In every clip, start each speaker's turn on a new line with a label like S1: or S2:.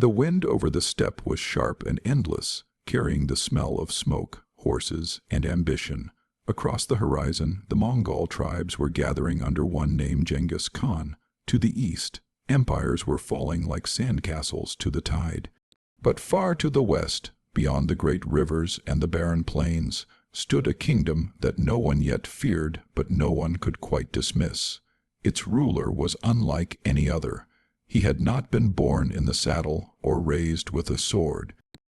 S1: The wind over the steppe was sharp and endless, carrying the smell of smoke, horses, and ambition. Across the horizon, the Mongol tribes were gathering under one named Genghis Khan. To the east, empires were falling like sandcastles to the tide. But far to the west, beyond the great rivers and the barren plains, stood a kingdom that no one yet feared but no one could quite dismiss. Its ruler was unlike any other. He had not been born in the saddle or raised with a sword.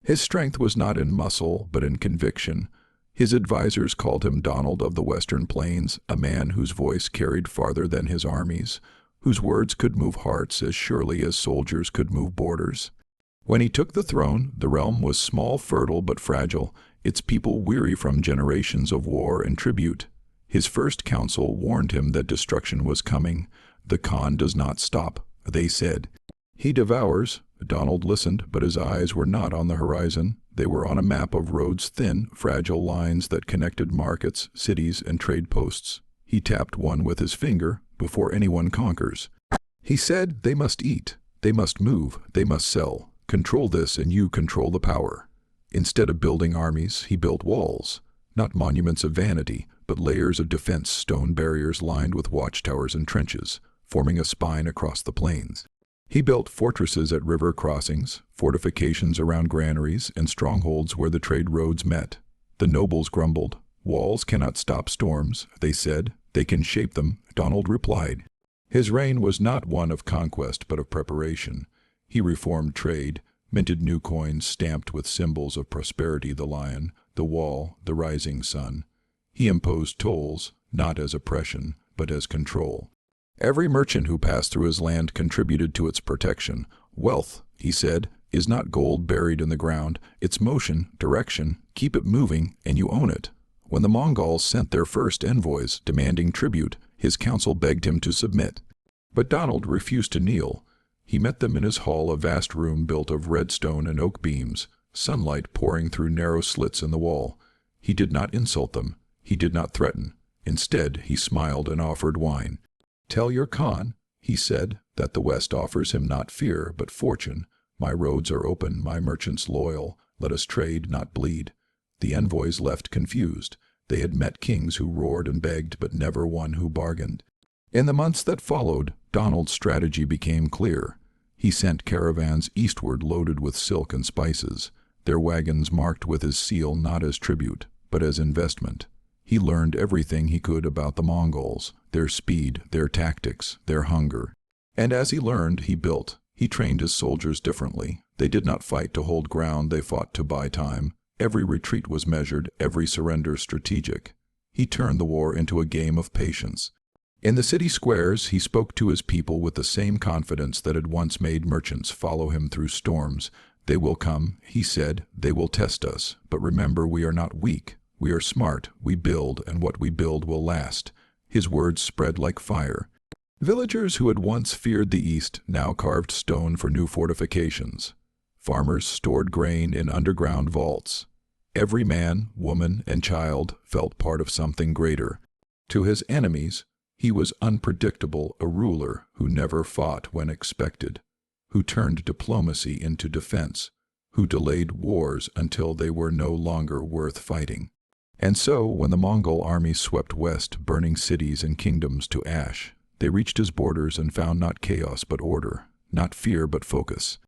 S1: His strength was not in muscle but in conviction. His advisors called him Donald of the Western Plains, a man whose voice carried farther than his armies, whose words could move hearts as surely as soldiers could move borders. When he took the throne, the realm was small, fertile, but fragile, its people weary from generations of war and tribute. His first council warned him that destruction was coming. "The Khan does not stop," they said. "He devours." Donald listened, but his eyes were not on the horizon. They were on a map of roads, thin, fragile lines that connected markets, cities, and trade posts. He tapped one with his finger. "Before anyone conquers," he said, "they must eat, they must move, they must sell. Control this and you control the power." Instead of building armies, he built walls. Not monuments of vanity, but layers of defense, stone barriers lined with watchtowers and trenches, forming a spine across the plains. He built fortresses at river crossings, fortifications around granaries, and strongholds where the trade roads met. The nobles grumbled. "Walls cannot stop storms," they said. "They can shape them," Donald replied. His reign was not one of conquest but of preparation. He reformed trade, minted new coins stamped with symbols of prosperity: the lion, the wall, the rising sun. He imposed tolls, not as oppression, but as control. Every merchant who passed through his land contributed to its protection. "Wealth," he said, "is not gold buried in the ground. It's motion, direction. Keep it moving, and you own it." When the Mongols sent their first envoys demanding tribute, his council begged him to submit. But Donald refused to kneel. He met them in his hall, a vast room built of red stone and oak beams, sunlight pouring through narrow slits in the wall. He did not insult them. He did not threaten. Instead, he smiled and offered wine. "Tell your Khan," he said, "that the West offers him not fear, but fortune. My roads are open, my merchants loyal. Let us trade, not bleed." The envoys left confused. They had met kings who roared and begged, but never one who bargained. In the months that followed, Donald's strategy became clear. He sent caravans eastward loaded with silk and spices, their wagons marked with his seal not as tribute, but as investment. He learned everything he could about the Mongols, their speed, their tactics, their hunger. And as he learned, he built. He trained his soldiers differently. They did not fight to hold ground, they fought to buy time. Every retreat was measured, every surrender strategic. He turned the war into a game of patience. In the city squares, he spoke to his people with the same confidence that had once made merchants follow him through storms. "They will come," he said, "they will test us. But remember, we are not weak. We are smart, we build, and what we build will last." His words spread like fire. Villagers who had once feared the East now carved stone for new fortifications. Farmers stored grain in underground vaults. Every man, woman, and child felt part of something greater. To his enemies, he was unpredictable, a ruler who never fought when expected, who turned diplomacy into defense, who delayed wars until they were no longer worth fighting. And so, when the Mongol army swept west, burning cities and kingdoms to ash, they reached his borders and found not chaos but order, not fear but focus.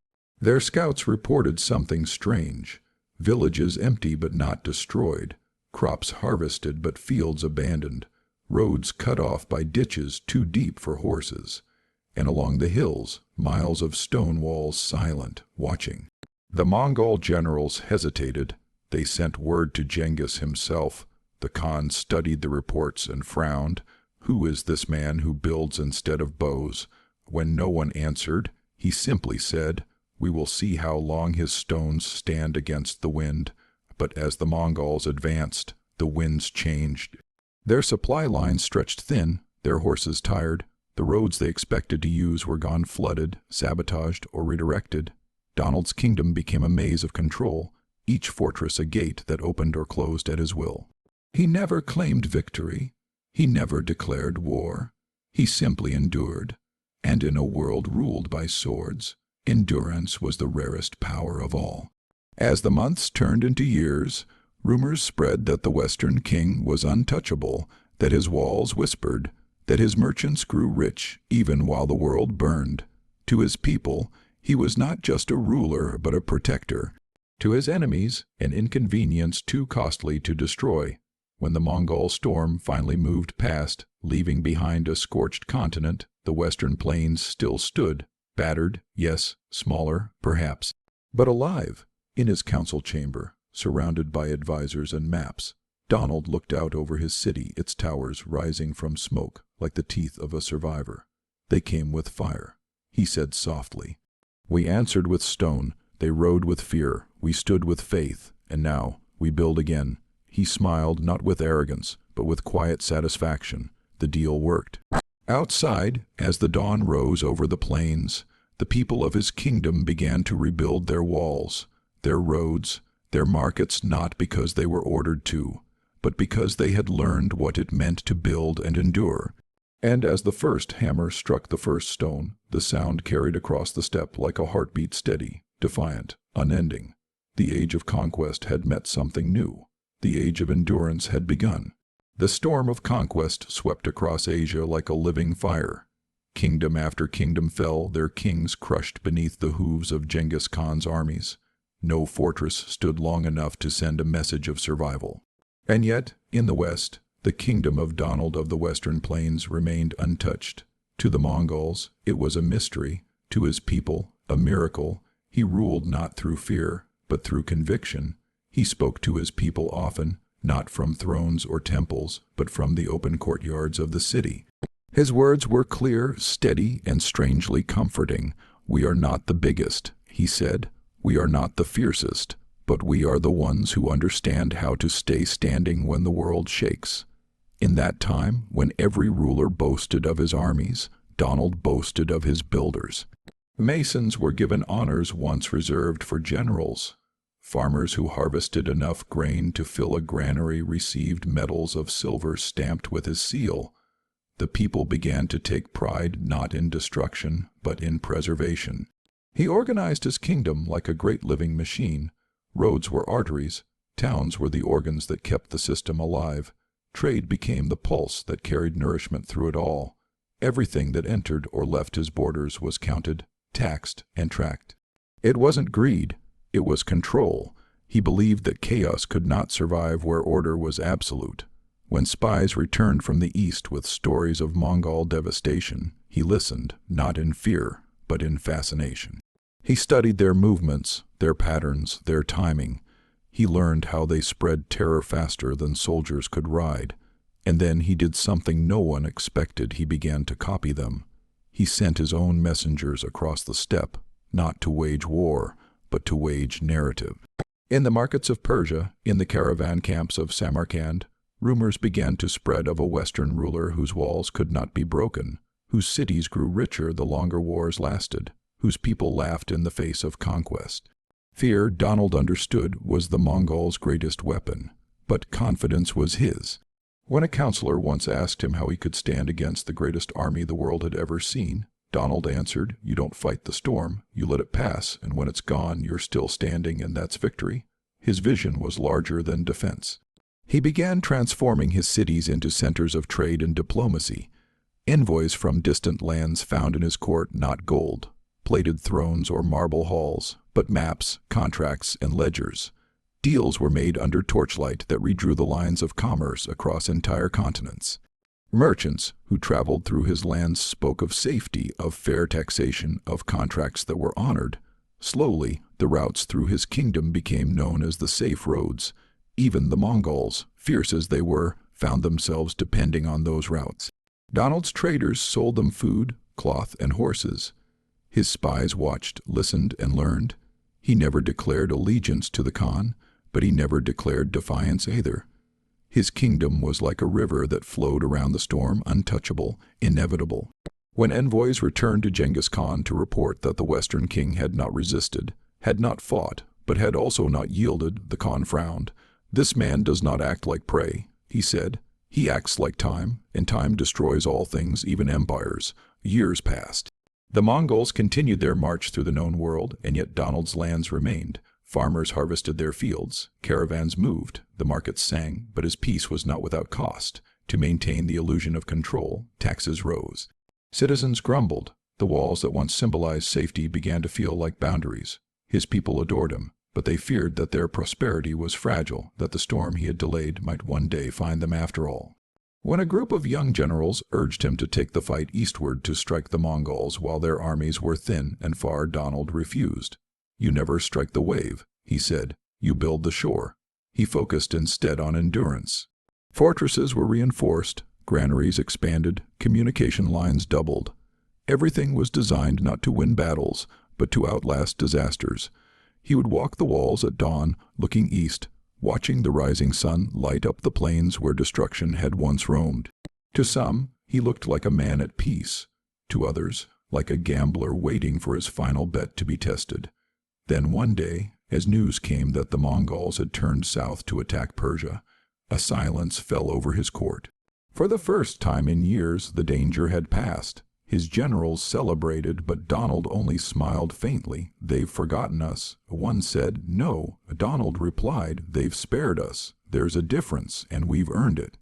S1: Their scouts reported something strange: villages empty but not destroyed, crops harvested but fields abandoned, roads cut off by ditches too deep for horses, and along the hills, miles of stone walls silent, watching. The Mongol generals hesitated. They sent word to Genghis himself. The Khan studied the reports and frowned. "Who is this man who builds instead of bows?" When no one answered, he simply said, "We will see how long his stones stand against the wind." But as the Mongols advanced, the winds changed. Their supply lines stretched thin, their horses tired. The roads they expected to use were gone, flooded, sabotaged, or redirected. Donald's kingdom became a maze of control, each fortress a gate that opened or closed at his will. He never claimed victory. He never declared war. He simply endured. And in a world ruled by swords, Endurance was the rarest power of all. As the months turned into years, rumors spread that the Western king was untouchable, that his walls whispered, that his merchants grew rich even while the world burned. To his people, he was not just a ruler but a protector. To his enemies, an inconvenience too costly to destroy. When the Mongol storm finally moved past, leaving behind a scorched continent, the Western plains still stood, battered, yes, smaller, perhaps, but alive. In his council chamber, surrounded by advisors and maps, Donald looked out over his city, its towers rising from smoke like the teeth of a survivor. They came with fire. He said softly, "We answered with stone, they rode with fear, we stood with faith, and now we build again." He smiled, not with arrogance, but with quiet satisfaction. The deal worked. Outside, as the dawn rose over the plains, the people of his kingdom began to rebuild their walls, their roads, their markets, not because they were ordered to, but because they had learned what it meant to build and endure. And as the first hammer struck the first stone, the sound carried across the steppe like a heartbeat, steady, defiant, unending. The age of conquest had met something new. The age of endurance had begun. The storm of conquest swept across Asia like a living fire. Kingdom after kingdom fell, their kings crushed beneath the hooves of Genghis Khan's armies. No fortress stood long enough to send a message of survival. And yet, in the West, the kingdom of Donald of the Western Plains remained untouched. To the Mongols, it was a mystery. To his people, a miracle. He ruled not through fear, but through conviction. He spoke to his people often, not from thrones or temples, but from the open courtyards of the city. His words were clear, steady, and strangely comforting. "We are not the biggest," he said. "We are not the fiercest, but we are the ones who understand how to stay standing when the world shakes." In that time, when every ruler boasted of his armies, Donald boasted of his builders. Masons were given honors once reserved for generals. Farmers who harvested enough grain to fill a granary received medals of silver stamped with his seal. The people began to take pride not in destruction, but in preservation. He organized his kingdom like a great living machine. Roads were arteries, towns were the organs that kept the system alive. Trade became the pulse that carried nourishment through it all. Everything that entered or left his borders was counted, taxed, and tracked. It wasn't greed. It was control. He believed that chaos could not survive where order was absolute. When spies returned from the east with stories of Mongol devastation, he listened, not in fear, but in fascination. He studied their movements, their patterns, their timing. He learned how they spread terror faster than soldiers could ride. And then he did something no one expected. He began to copy them. He sent his own messengers across the steppe, not to wage war, but to wage narrative. In the markets of Persia, in the caravan camps of Samarkand, rumors began to spread of a Western ruler whose walls could not be broken, whose cities grew richer the longer wars lasted, whose people laughed in the face of conquest. Fear, Donald understood, was the Mongols' greatest weapon, but confidence was his. When a counselor once asked him how he could stand against the greatest army the world had ever seen, Donald answered, "You don't fight the storm, you let it pass, and when it's gone, you're still standing, and that's victory." His vision was larger than defense. He began transforming his cities into centers of trade and diplomacy. Envoys from distant lands found in his court not gold, plated thrones or marble halls, but maps, contracts, and ledgers. Deals were made under torchlight that redrew the lines of commerce across entire continents. Merchants who traveled through his lands spoke of safety, of fair taxation, of contracts that were honored. Slowly, the routes through his kingdom became known as the safe roads. Even the Mongols, fierce as they were, found themselves depending on those routes. Donald's traders sold them food, cloth, and horses. His spies watched, listened, and learned. He never declared allegiance to the Khan, but he never declared defiance either. His kingdom was like a river that flowed around the storm, untouchable, inevitable. When envoys returned to Genghis Khan to report that the Western king had not resisted, had not fought, but had also not yielded, the Khan frowned. "This man does not act like prey," he said. "He acts like time, and time destroys all things, even empires." Years passed. The Mongols continued their march through the known world, and yet Donald's lands remained. Farmers harvested their fields, caravans moved, the markets sang, but his peace was not without cost. To maintain the illusion of control, taxes rose. Citizens grumbled. The walls that once symbolized safety began to feel like boundaries. His people adored him, but they feared that their prosperity was fragile, that the storm he had delayed might one day find them after all. When a group of young generals urged him to take the fight eastward to strike the Mongols while their armies were thin and far, Donald refused. "You never strike the wave," he said. "You build the shore." He focused instead on endurance. Fortresses were reinforced, granaries expanded, communication lines doubled. Everything was designed not to win battles, but to outlast disasters. He would walk the walls at dawn, looking east, watching the rising sun light up the plains where destruction had once roamed. To some, he looked like a man at peace. To others, like a gambler waiting for his final bet to be tested. Then one day, as news came that the Mongols had turned south to attack Persia, a silence fell over his court. For the first time in years, the danger had passed. His generals celebrated, but Donald only smiled faintly. "They've forgotten us." One said, "No." Donald replied, "They've spared us. There's a difference, and we've earned it."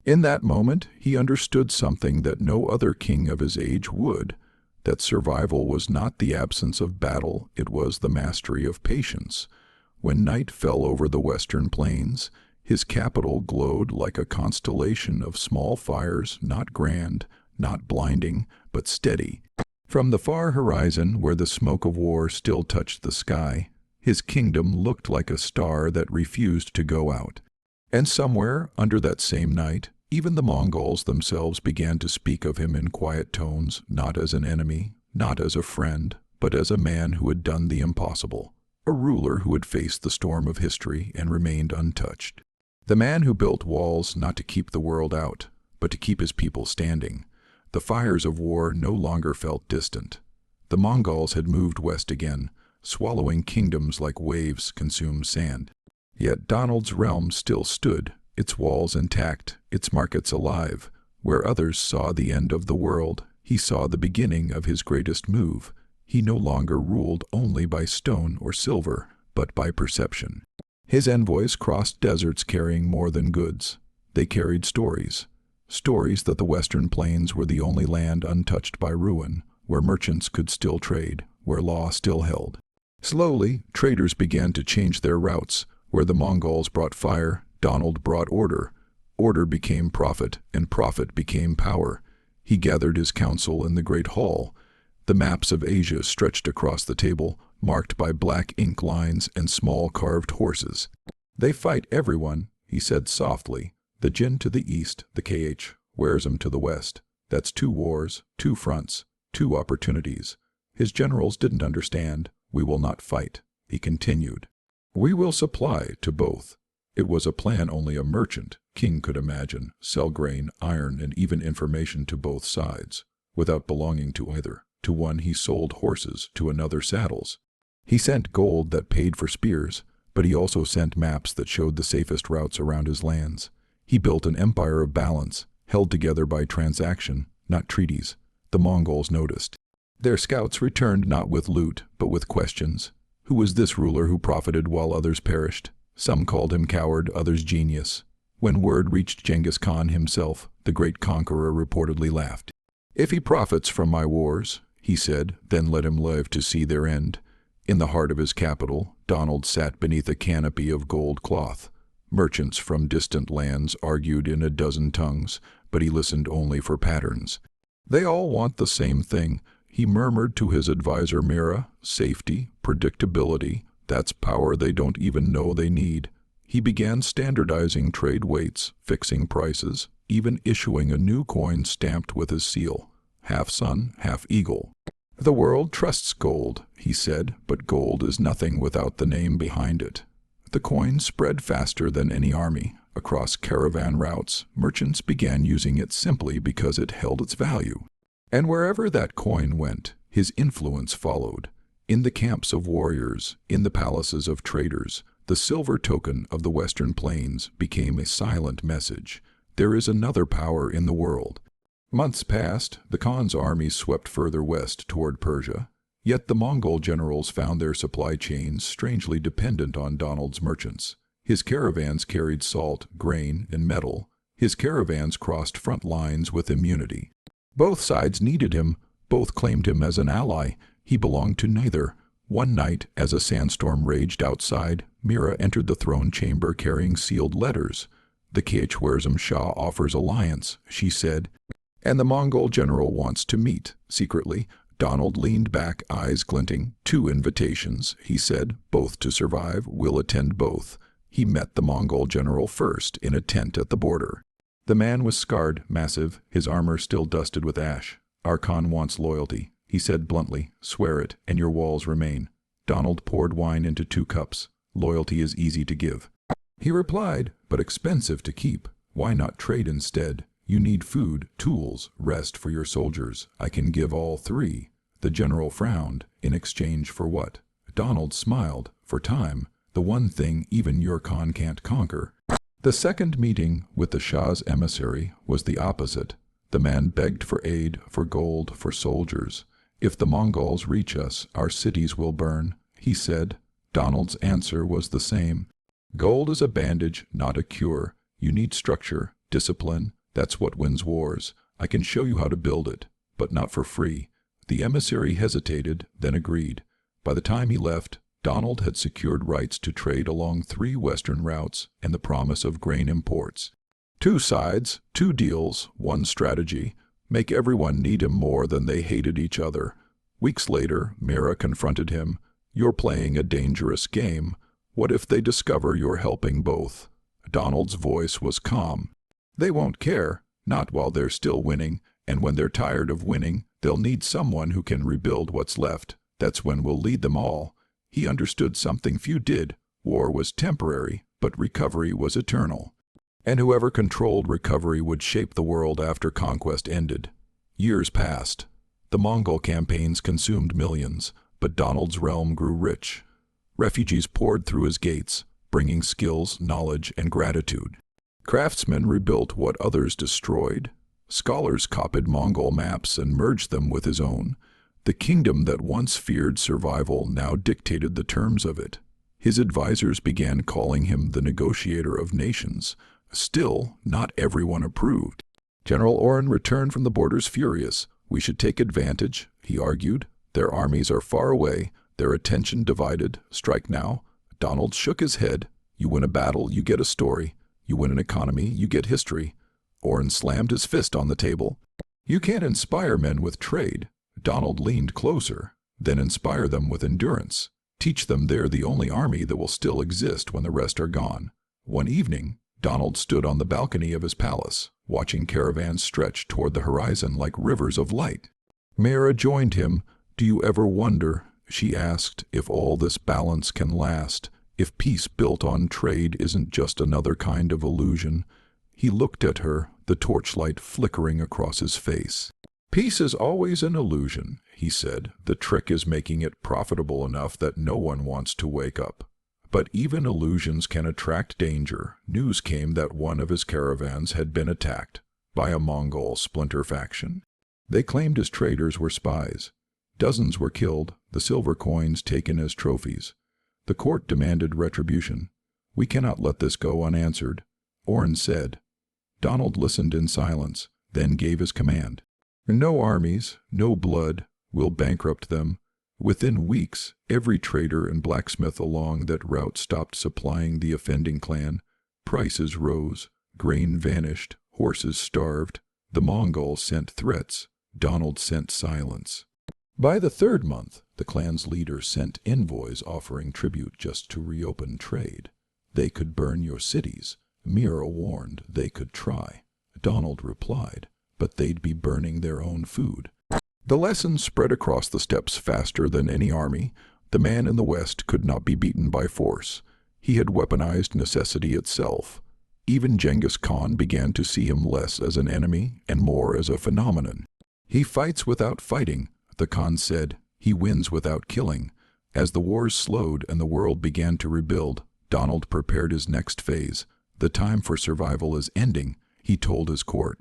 S1: In that moment, he understood something that no other king of his age would, that survival was not the absence of battle, it was the mastery of patience. When night fell over the western plains, his capital glowed like a constellation of small fires, not grand, not blinding, but steady. From the far horizon, where the smoke of war still touched the sky, his kingdom looked like a star that refused to go out. And somewhere, under that same night, even the Mongols themselves began to speak of him in quiet tones, not as an enemy, not as a friend, but as a man who had done the impossible, a ruler who had faced the storm of history and remained untouched. The man who built walls not to keep the world out, but to keep his people standing. The fires of war no longer felt distant. The Mongols had moved west again, swallowing kingdoms like waves consume sand. Yet Donald's realm still stood, its walls intact, its markets alive. Where others saw the end of the world, he saw the beginning of his greatest move. He no longer ruled only by stone or silver, but by perception. His envoys crossed deserts carrying more than goods. They carried stories. Stories that the western plains were the only land untouched by ruin, where merchants could still trade, where law still held. Slowly, traders began to change their routes. Where the Mongols brought fire, Donald brought order. Order became profit, and profit became power. He gathered his council in the great hall. The maps of Asia stretched across the table, marked by black ink lines and small carved horses. "They fight everyone," he said softly. "The Jin to the east, the KH, Wearsum to the west. That's 2 wars, 2 fronts, 2 opportunities." His generals didn't understand. "We will not fight," he continued. "We will supply to both." It was a plan only a merchant king could imagine, sell grain, iron, and even information to both sides, without belonging to either. To one he sold horses, to another saddles. He sent gold that paid for spears, but he also sent maps that showed the safest routes around his lands. He built an empire of balance, held together by transaction, not treaties. The Mongols noticed. Their scouts returned not with loot, but with questions. Who was this ruler who profited while others perished? Some called him coward, others genius. When word reached Genghis Khan himself, the great conqueror reportedly laughed. "If he profits from my wars," he said, "then let him live to see their end." In the heart of his capital, Donald sat beneath a canopy of gold cloth. Merchants from distant lands argued in a dozen tongues, but he listened only for patterns. "They all want the same thing," he murmured to his advisor Mira. "Safety, predictability, that's power they don't even know they need." He began standardizing trade weights, fixing prices, even issuing a new coin stamped with his seal. "Half sun, half eagle." "The world trusts gold," he said, "but gold is nothing without the name behind it." The coin spread faster than any army. Across caravan routes, merchants began using it simply because it held its value. And wherever that coin went, his influence followed. In the camps of warriors, in the palaces of traders, the silver token of the western plains became a silent message. There is another power in the world. Months passed, the Khan's armies swept further west toward Persia. Yet the Mongol generals found their supply chains strangely dependent on Donald's merchants. His caravans carried salt, grain, and metal. His caravans crossed front lines with immunity. Both sides needed him, both claimed him as an ally. He belonged to neither. One night, as a sandstorm raged outside, Mira entered the throne chamber carrying sealed letters. "The Khwarizm Shah offers alliance," she said, "and the Mongol general wants to meet, secretly." Donald leaned back, eyes glinting. "Two invitations," he said, "both to survive. We'll attend both." He met the Mongol general first, in a tent at the border. The man was scarred, massive, his armor still dusted with ash. "Our Khan wants loyalty," he said bluntly. "Swear it, and your walls remain." Donald poured wine into 2 cups. "Loyalty is easy to give," he replied, "but expensive to keep. Why not trade instead? You need food, tools, rest for your soldiers. I can give all 3. The general frowned. "In exchange for what?" Donald smiled. "For time, the one thing even your Khan can't conquer." The second meeting with the Shah's emissary was the opposite. The man begged for aid, for gold, for soldiers. "If the Mongols reach us, our cities will burn," he said. Donald's answer was the same. "Gold is a bandage, not a cure. You need structure, discipline. That's what wins wars. I can show you how to build it, but not for free." The emissary hesitated, then agreed. By the time he left, Donald had secured rights to trade along 3 western routes and the promise of grain imports. 2 sides, 2 deals, 1 strategy. Make everyone need him more than they hated each other. Weeks later, Mira confronted him. "You're playing a dangerous game. What if they discover you're helping both?" Donald's voice was calm. "They won't care, not while they're still winning, and when they're tired of winning, they'll need someone who can rebuild what's left. That's when we'll lead them all." He understood something few did. War was temporary, but recovery was eternal. And whoever controlled recovery would shape the world after conquest ended. Years passed. The Mongol campaigns consumed millions, but Donald's realm grew rich. Refugees poured through his gates, bringing skills, knowledge, and gratitude. Craftsmen rebuilt what others destroyed. Scholars copied Mongol maps and merged them with his own. The kingdom that once feared survival now dictated the terms of it. His advisors began calling him the negotiator of nations. Still, not everyone approved. General Orrin returned from the borders furious. "We should take advantage," he argued. "Their armies are far away, their attention divided. Strike now." Donald shook his head. "You win a battle, you get a story. You win an economy, you get history." Orrin slammed his fist on the table. "You can't inspire men with trade." Donald leaned closer. "Then inspire them with endurance. Teach them they're the only army that will still exist when the rest are gone." One evening, Donald stood on the balcony of his palace, watching caravans stretch toward the horizon like rivers of light. Mira joined him. "Do you ever wonder," she asked, "if all this balance can last? If peace built on trade isn't just another kind of illusion?" He looked at her, the torchlight flickering across his face. "Peace is always an illusion," he said. "The trick is making it profitable enough that no one wants to wake up." But even illusions can attract danger. News came that one of his caravans had been attacked by a Mongol splinter faction. They claimed his traders were spies. Dozens were killed, the silver coins taken as trophies. The court demanded retribution. "We cannot let this go unanswered," Orrin said. Donald listened in silence, then gave his command. "No armies, no blood. We'll bankrupt them." Within weeks, every trader and blacksmith along that route stopped supplying the offending clan. Prices rose, grain vanished, horses starved. The Mongols sent threats. Donald sent silence. By the 3rd month, the clan's leader sent envoys offering tribute just to reopen trade. "They could burn your cities." Mira warned they could try. Donald replied, "But they'd be burning their own food." The lesson spread across the steppes faster than any army. The man in the West could not be beaten by force. He had weaponized necessity itself. Even Genghis Khan began to see him less as an enemy and more as a phenomenon. "He fights without fighting," the Khan said. "He wins without killing." As the wars slowed and the world began to rebuild, Donald prepared his next phase. "The time for survival is ending," he told his court.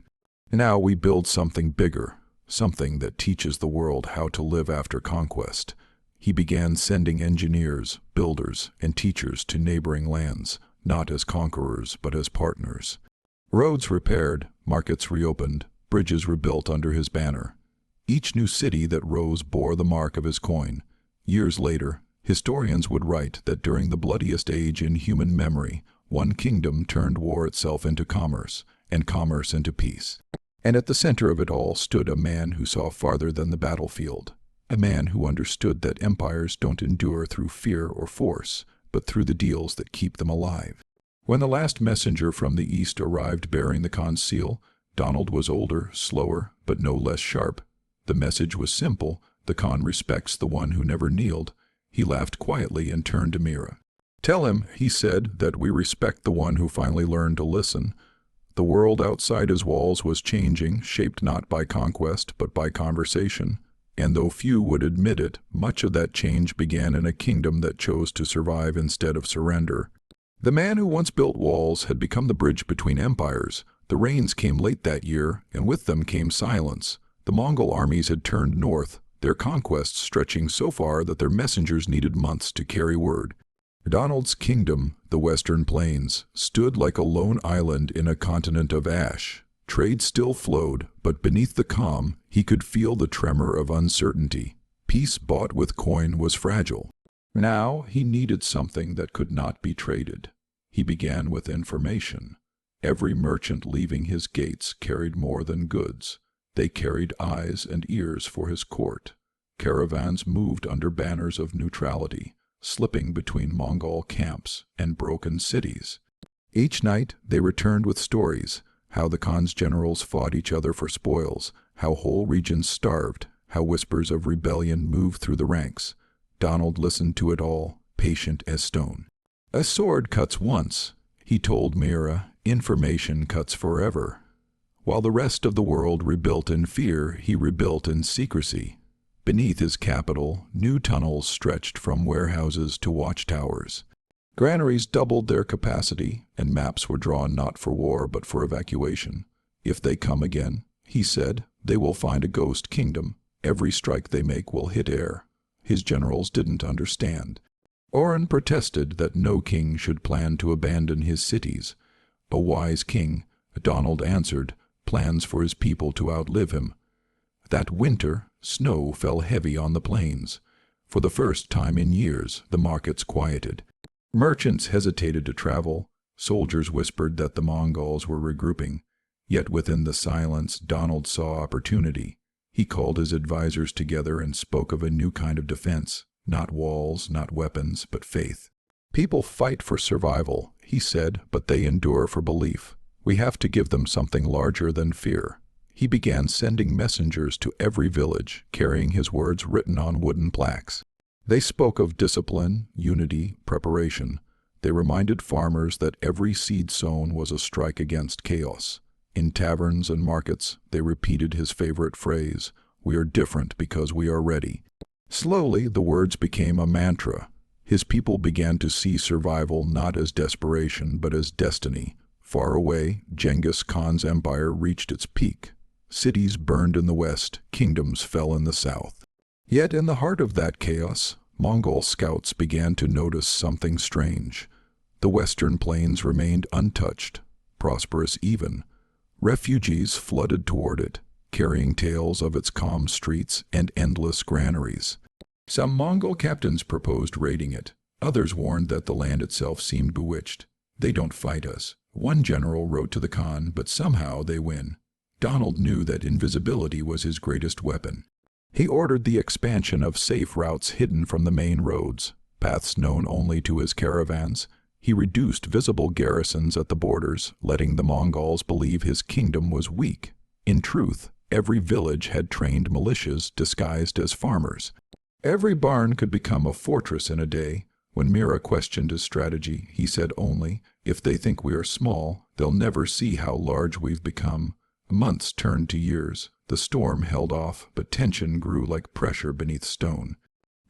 S1: Now we build something bigger, something that teaches the world how to live after conquest. He began sending engineers, builders, and teachers to neighboring lands, not as conquerors but as partners. Roads repaired, markets reopened, bridges rebuilt under his banner. Each new city that rose bore the mark of his coin. Years later, historians would write that during the bloodiest age in human memory, one kingdom turned war itself into commerce, and commerce into peace. And at the center of it all stood a man who saw farther than the battlefield, a man who understood that empires don't endure through fear or force, but through the deals that keep them alive. When the last messenger from the east arrived bearing the Khan's seal, Donald was older, slower, but no less sharp. The message was simple: the Khan respects the one who never kneeled. He laughed quietly and turned to Mira. "Tell him," he said, "that we respect the one who finally learned to listen." The world outside his walls was changing, shaped not by conquest but by conversation. And though few would admit it, much of that change began in a kingdom that chose to survive instead of surrender. The man who once built walls had become the bridge between empires. The rains came late that year, and with them came silence. The Mongol armies had turned north, their conquests stretching so far that their messengers needed months to carry word. Donald's kingdom, the Western Plains, stood like a lone island in a continent of ash. Trade still flowed, but beneath the calm, he could feel the tremor of uncertainty. Peace bought with coin was fragile. Now he needed something that could not be traded. He began with information. Every merchant leaving his gates carried more than goods. They carried eyes and ears for his court. Caravans moved under banners of neutrality, slipping between Mongol camps and broken cities. Each night they returned with stories: how the Khan's generals fought each other for spoils, how whole regions starved, how whispers of rebellion moved through the ranks. Donald listened to it all, patient as stone. "A sword cuts once," he told Mira. "Information cuts forever." While the rest of the world rebuilt in fear, he rebuilt in secrecy. Beneath his capital, new tunnels stretched from warehouses to watchtowers. Granaries doubled their capacity, and maps were drawn not for war but for evacuation. "If they come again," he said, "they will find a ghost kingdom. Every strike they make will hit air." His generals didn't understand. Oren protested that no king should plan to abandon his cities. A wise king, Donald answered, plans for his people to outlive him. That winter, snow fell heavy on the plains. For the first time in years, the markets quieted. Merchants hesitated to travel. Soldiers whispered that the Mongols were regrouping. Yet within the silence, Donald saw opportunity. He called his advisors together and spoke of a new kind of defense. Not walls, not weapons, but faith. "People fight for survival," he said, "but they endure for belief. We have to give them something larger than fear." He began sending messengers to every village, carrying his words written on wooden plaques. They spoke of discipline, unity, preparation. They reminded farmers that every seed sown was a strike against chaos. In taverns and markets, they repeated his favorite phrase: "We are different because we are ready." Slowly, the words became a mantra. His people began to see survival not as desperation, but as destiny. Far away, Genghis Khan's empire reached its peak. Cities burned in the west, kingdoms fell in the south. Yet in the heart of that chaos, Mongol scouts began to notice something strange. The western plains remained untouched, prosperous even. Refugees flooded toward it, carrying tales of its calm streets and endless granaries. Some Mongol captains proposed raiding it. Others warned that the land itself seemed bewitched. "They don't fight us," one general wrote to the Khan, "but somehow they win." Donald knew that invisibility was his greatest weapon. He ordered the expansion of safe routes hidden from the main roads, paths known only to his caravans. He reduced visible garrisons at the borders, letting the Mongols believe his kingdom was weak. In truth, every village had trained militias disguised as farmers. Every barn could become a fortress in a day. When Mira questioned his strategy, he said only, "If they think we are small, they'll never see how large we've become." Months turned to years. The storm held off, but tension grew like pressure beneath stone.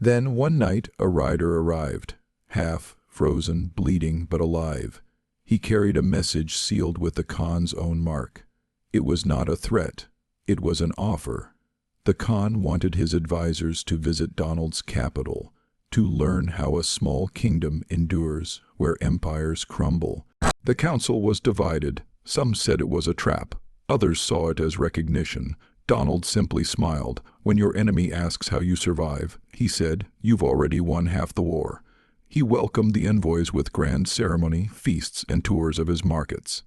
S1: Then one night a rider arrived, half frozen, bleeding, but alive. He carried a message sealed with the Khan's own mark. It was not a threat. It was an offer. The Khan wanted his advisors to visit Donald's capital, to learn how a small kingdom endures where empires crumble. The council was divided. Some said it was a trap. Others saw it as recognition. Donald simply smiled. When your enemy asks how you survive, he said, you've already won half the war. He welcomed the envoys with grand ceremony, feasts, and tours of his markets.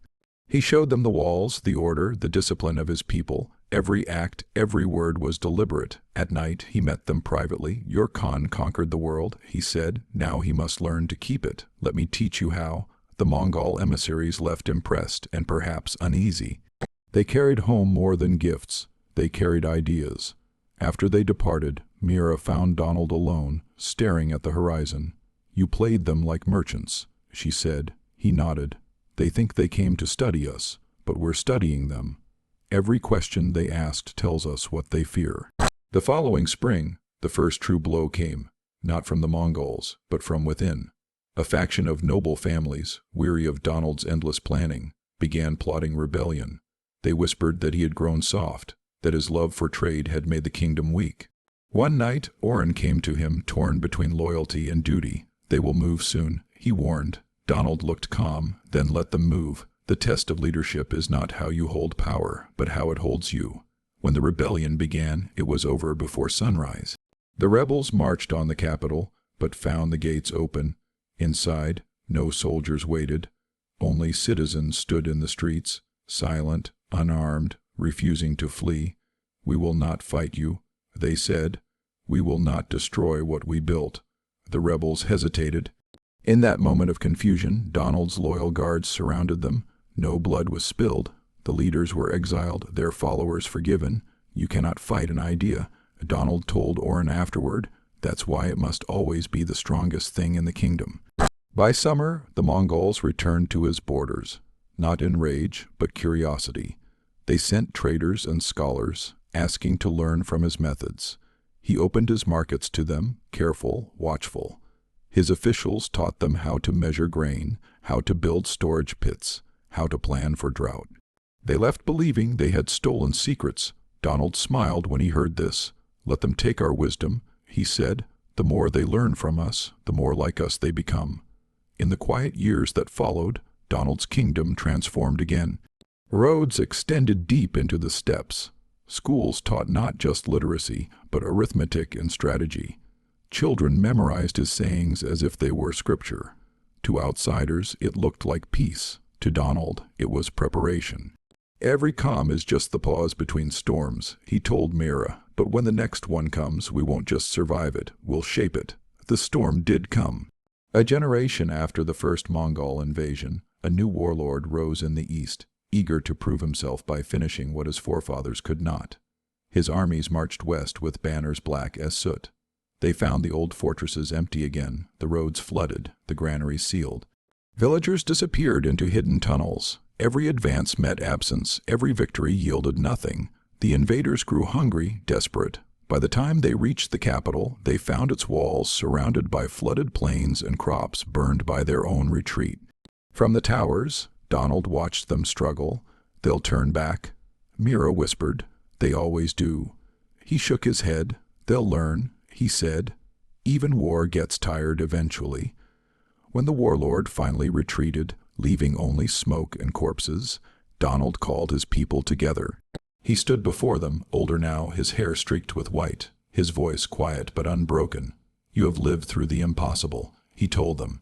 S1: He showed them the walls, the order, the discipline of his people. Every act, every word was deliberate. At night, he met them privately. Your Khan conquered the world, he said. Now he must learn to keep it. Let me teach you how. The Mongol emissaries left impressed and perhaps uneasy. They carried home more than gifts. They carried ideas. After they departed, Mira found Donald alone, staring at the horizon. You played them like merchants, she said. He nodded. They think they came to study us, but we're studying them. Every question they asked tells us what they fear. The following spring, the first true blow came, not from the Mongols, but from within. A faction of noble families, weary of Donald's endless planning, began plotting rebellion. They whispered that he had grown soft, that his love for trade had made the kingdom weak. One night, Oren came to him, torn between loyalty and duty. They will move soon, he warned. Donald looked calm, then let them move. The test of leadership is not how you hold power, but how it holds you. When the rebellion began, it was over before sunrise. The rebels marched on the capital, but found the gates open. Inside, no soldiers waited. Only citizens stood in the streets, silent, unarmed, refusing to flee. We will not fight you, they said. We will not destroy what we built. The rebels hesitated. In that moment of confusion, Donald's loyal guards surrounded them. No blood was spilled. The leaders were exiled, their followers forgiven. You cannot fight an idea, Donald told Oren afterward. That's why it must always be the strongest thing in the kingdom. By summer, the Mongols returned to his borders, not in rage, but curiosity. They sent traders and scholars, asking to learn from his methods. He opened his markets to them, careful, watchful. His officials taught them how to measure grain, how to build storage pits, how to plan for drought. They left believing they had stolen secrets. Donald smiled when he heard this. Let them take our wisdom, he said. The more they learn from us, the more like us they become. In the quiet years that followed, Donald's kingdom transformed again. Roads extended deep into the steppes. Schools taught not just literacy, but arithmetic and strategy. Children memorized his sayings as if they were scripture. To outsiders, it looked like peace. To Donald, it was preparation. Every calm is just the pause between storms, he told Mira. But when the next one comes, we won't just survive it, we'll shape it. The storm did come. A generation after the first Mongol invasion, a new warlord rose in the east, eager to prove himself by finishing what his forefathers could not. His armies marched west with banners black as soot. They found the old fortresses empty again, the roads flooded, the granaries sealed. Villagers disappeared into hidden tunnels. Every advance met absence, every victory yielded nothing. The invaders grew hungry, desperate. By the time they reached the capital, they found its walls surrounded by flooded plains and crops burned by their own retreat. From the towers, Donald watched them struggle. They'll turn back, Mira whispered. They always do. He shook his head. They'll learn, he said. Even war gets tired eventually. When the warlord finally retreated, leaving only smoke and corpses, Donald called his people together. He stood before them, older now, his hair streaked with white, his voice quiet but unbroken. You have lived through the impossible, he told them.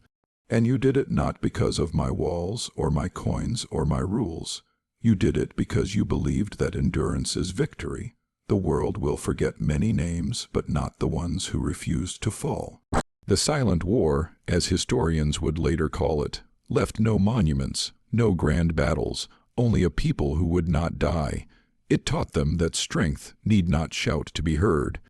S1: And you did it not because of my walls or my coins or my rules. You did it because you believed that endurance is victory. The world will forget many names, but not the ones who refused to fall. The Silent War, as historians would later call it, left no monuments, no grand battles, only a people who would not die. It taught them that strength need not shout to be heard.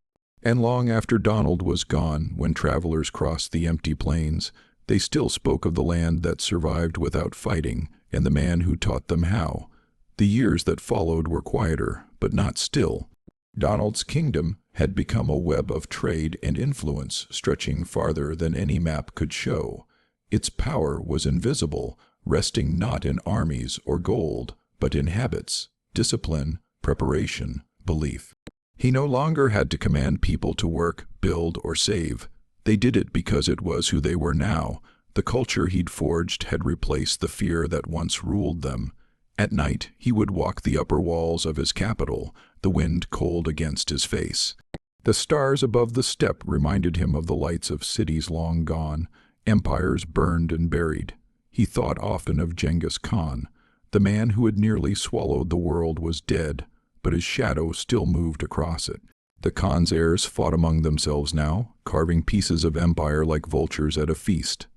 S1: And long after Donald was gone, when travelers crossed the empty plains, they still spoke of the land that survived without fighting, and the man who taught them how. The years that followed were quieter, but not still. Donald's kingdom had become a web of trade and influence stretching farther than any map could show. Its power was invisible, resting not in armies or gold, but in habits, discipline, preparation, belief. He no longer had to command people to work, build, or save. They did it because it was who they were now. The culture he'd forged had replaced the fear that once ruled them. At night, he would walk the upper walls of his capital, the wind cold against his face. The stars above the steppe reminded him of the lights of cities long gone, empires burned and buried. He thought often of Genghis Khan. The man who had nearly swallowed the world was dead, but his shadow still moved across it. The Khan's heirs fought among themselves now, carving pieces of empire like vultures at a feast.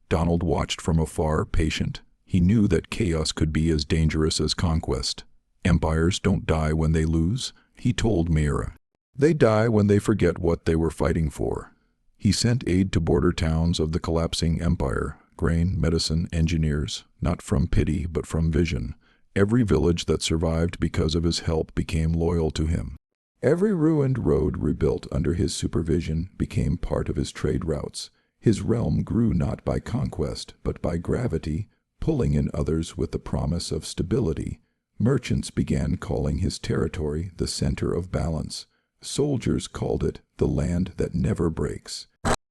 S1: Donald watched from afar, patient. He knew that chaos could be as dangerous as conquest. Empires don't die when they lose, he told Mira. They die when they forget what they were fighting for. He sent aid to border towns of the collapsing empire, grain, medicine, engineers, not from pity but from vision. Every village that survived because of his help became loyal to him. Every ruined road rebuilt under his supervision became part of his trade routes. His realm grew not by conquest but by gravity, pulling in others with the promise of stability. Merchants began calling his territory the center of balance. Soldiers called it the land that never breaks.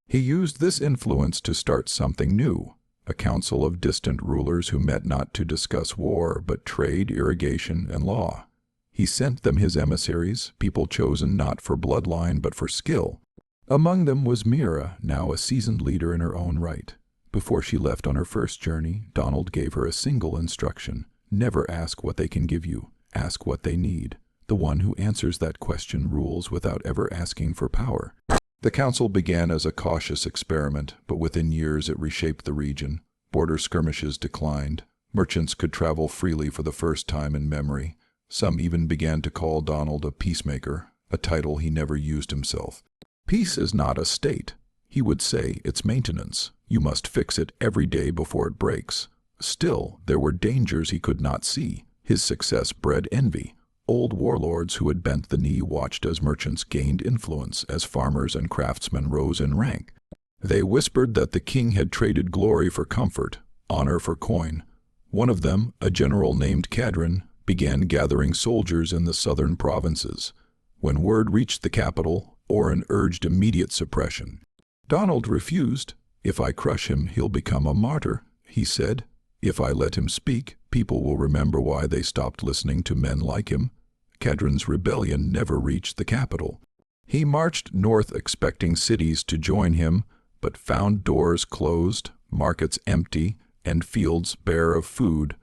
S1: He used this influence to start something new, a council of distant rulers who met not to discuss war but trade, irrigation, and law. He sent them his emissaries, people chosen not for bloodline but for skill. Among them was Mira, now a seasoned leader in her own right. Before she left on her first journey, Donald gave her a single instruction: never ask what they can give you, ask what they need. The one who answers that question rules without ever asking for power. The council began as a cautious experiment, but within years it reshaped the region. Border skirmishes declined. Merchants could travel freely for the first time in memory. Some even began to call Donald a peacemaker, a title he never used himself. Peace is not a state. He would say it's maintenance. You must fix it every day before it breaks. Still, there were dangers he could not see. His success bred envy. Old warlords who had bent the knee watched as merchants gained influence, as farmers and craftsmen rose in rank. They whispered that the king had traded glory for comfort, honor for coin. One of them, a general named Cadron, began gathering soldiers in the southern provinces. When word reached the capital, Oren urged immediate suppression. Donald refused. If I crush him, he'll become a martyr, he said. If I let him speak, people will remember why they stopped listening to men like him. Cadron's rebellion never reached the capital. He marched north expecting cities to join him, but found doors closed, markets empty, and fields bare of food.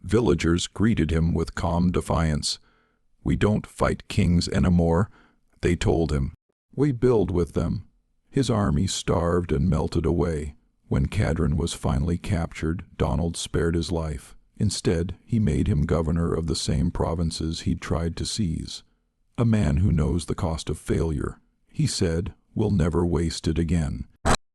S1: Villagers greeted him with calm defiance. We don't fight kings anymore, they told him. We build with them. His army starved and melted away. When Cadron was finally captured, Donald spared his life. Instead, he made him governor of the same provinces he'd tried to seize. A man who knows the cost of failure, he said, will never waste it again.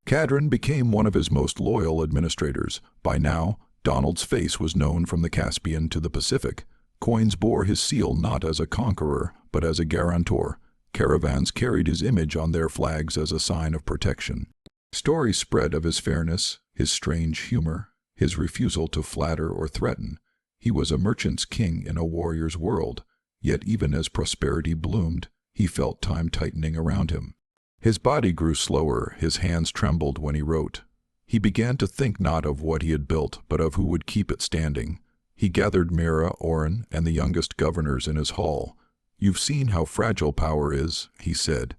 S1: Cadron became one of his most loyal administrators. By now, Donald's face was known from the Caspian to the Pacific. Coins bore his seal not as a conqueror, but as a guarantor. Caravans carried his image on their flags as a sign of protection. Stories spread of his fairness, his strange humor, his refusal to flatter or threaten. He was a merchant's king in a warrior's world, yet even as prosperity bloomed, he felt time tightening around him. His body grew slower, his hands trembled when he wrote. He began to think not of what he had built, but of who would keep it standing. He gathered Mira, Oren, and the youngest governors in his hall. You've seen how fragile power is, he said.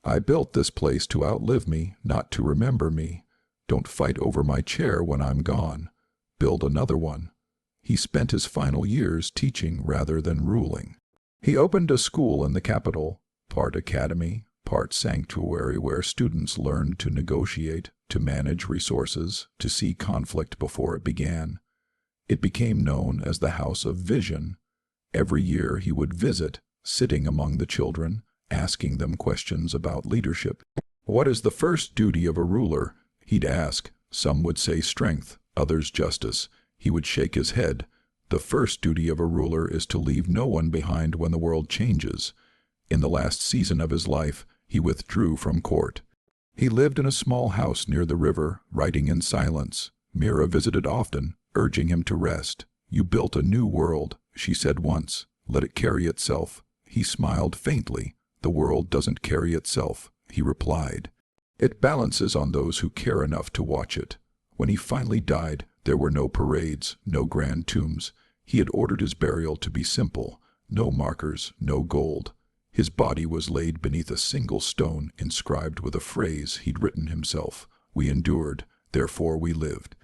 S1: I built this place to outlive me, not to remember me. Don't fight over my chair when I'm gone. Build another one. He spent his final years teaching rather than ruling. He opened a school in the capital, part academy, part sanctuary where students learned to negotiate, to manage resources, to see conflict before it began. It became known as the House of Vision. Every year he would visit, sitting among the children, asking them questions about leadership. What is the first duty of a ruler? He'd ask. Some would say strength, others justice. He would shake his head. The first duty of a ruler is to leave no one behind when the world changes. In the last season of his life, he withdrew from court. He lived in a small house near the river, writing in silence. Mira visited often, urging him to rest. You built a new world, she said once. "Let it carry itself." He smiled faintly. "The world doesn't carry itself," he replied. "It balances on those who care enough to watch it." When he finally died, there were no parades, no grand tombs. He had ordered his burial to be simple. No markers, no gold. His body was laid beneath a single stone inscribed with a phrase he'd written himself. "We endured, therefore we lived."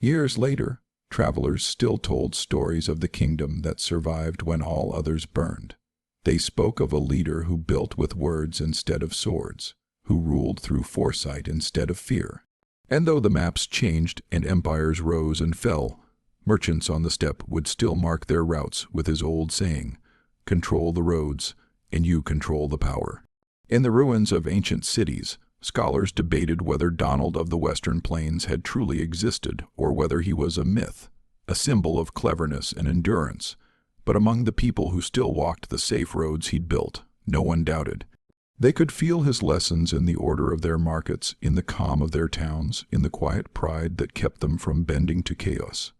S1: Years later, travelers still told stories of the kingdom that survived when all others burned. They spoke of a leader who built with words instead of swords, who ruled through foresight instead of fear. And though the maps changed and empires rose and fell, merchants on the steppe would still mark their routes with his old saying, "Control the roads, and you control the power." In the ruins of ancient cities, scholars debated whether Donald of the Western Plains had truly existed or whether he was a myth, a symbol of cleverness and endurance. But among the people who still walked the safe roads he'd built, no one doubted. They could feel his lessons in the order of their markets, in the calm of their towns, in the quiet pride that kept them from bending to chaos.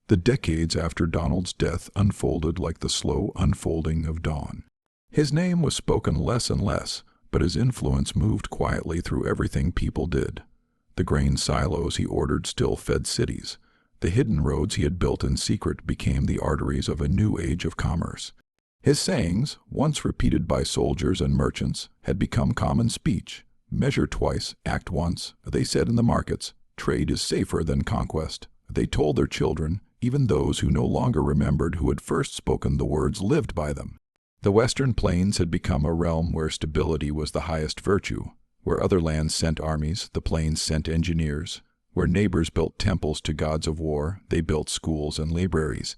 S1: The decades after Donald's death unfolded like the slow unfolding of dawn. His name was spoken less and less, but his influence moved quietly through everything people did. The grain silos he ordered still fed cities. The hidden roads he had built in secret became the arteries of a new age of commerce. His sayings, once repeated by soldiers and merchants, had become common speech. "Measure twice, act once," they said in the markets. "Trade is safer than conquest," they told their children. Even those who no longer remembered who had first spoken the words lived by them. The Western Plains had become a realm where stability was the highest virtue. Where other lands sent armies, the plains sent engineers. Where neighbors built temples to gods of war, they built schools and libraries.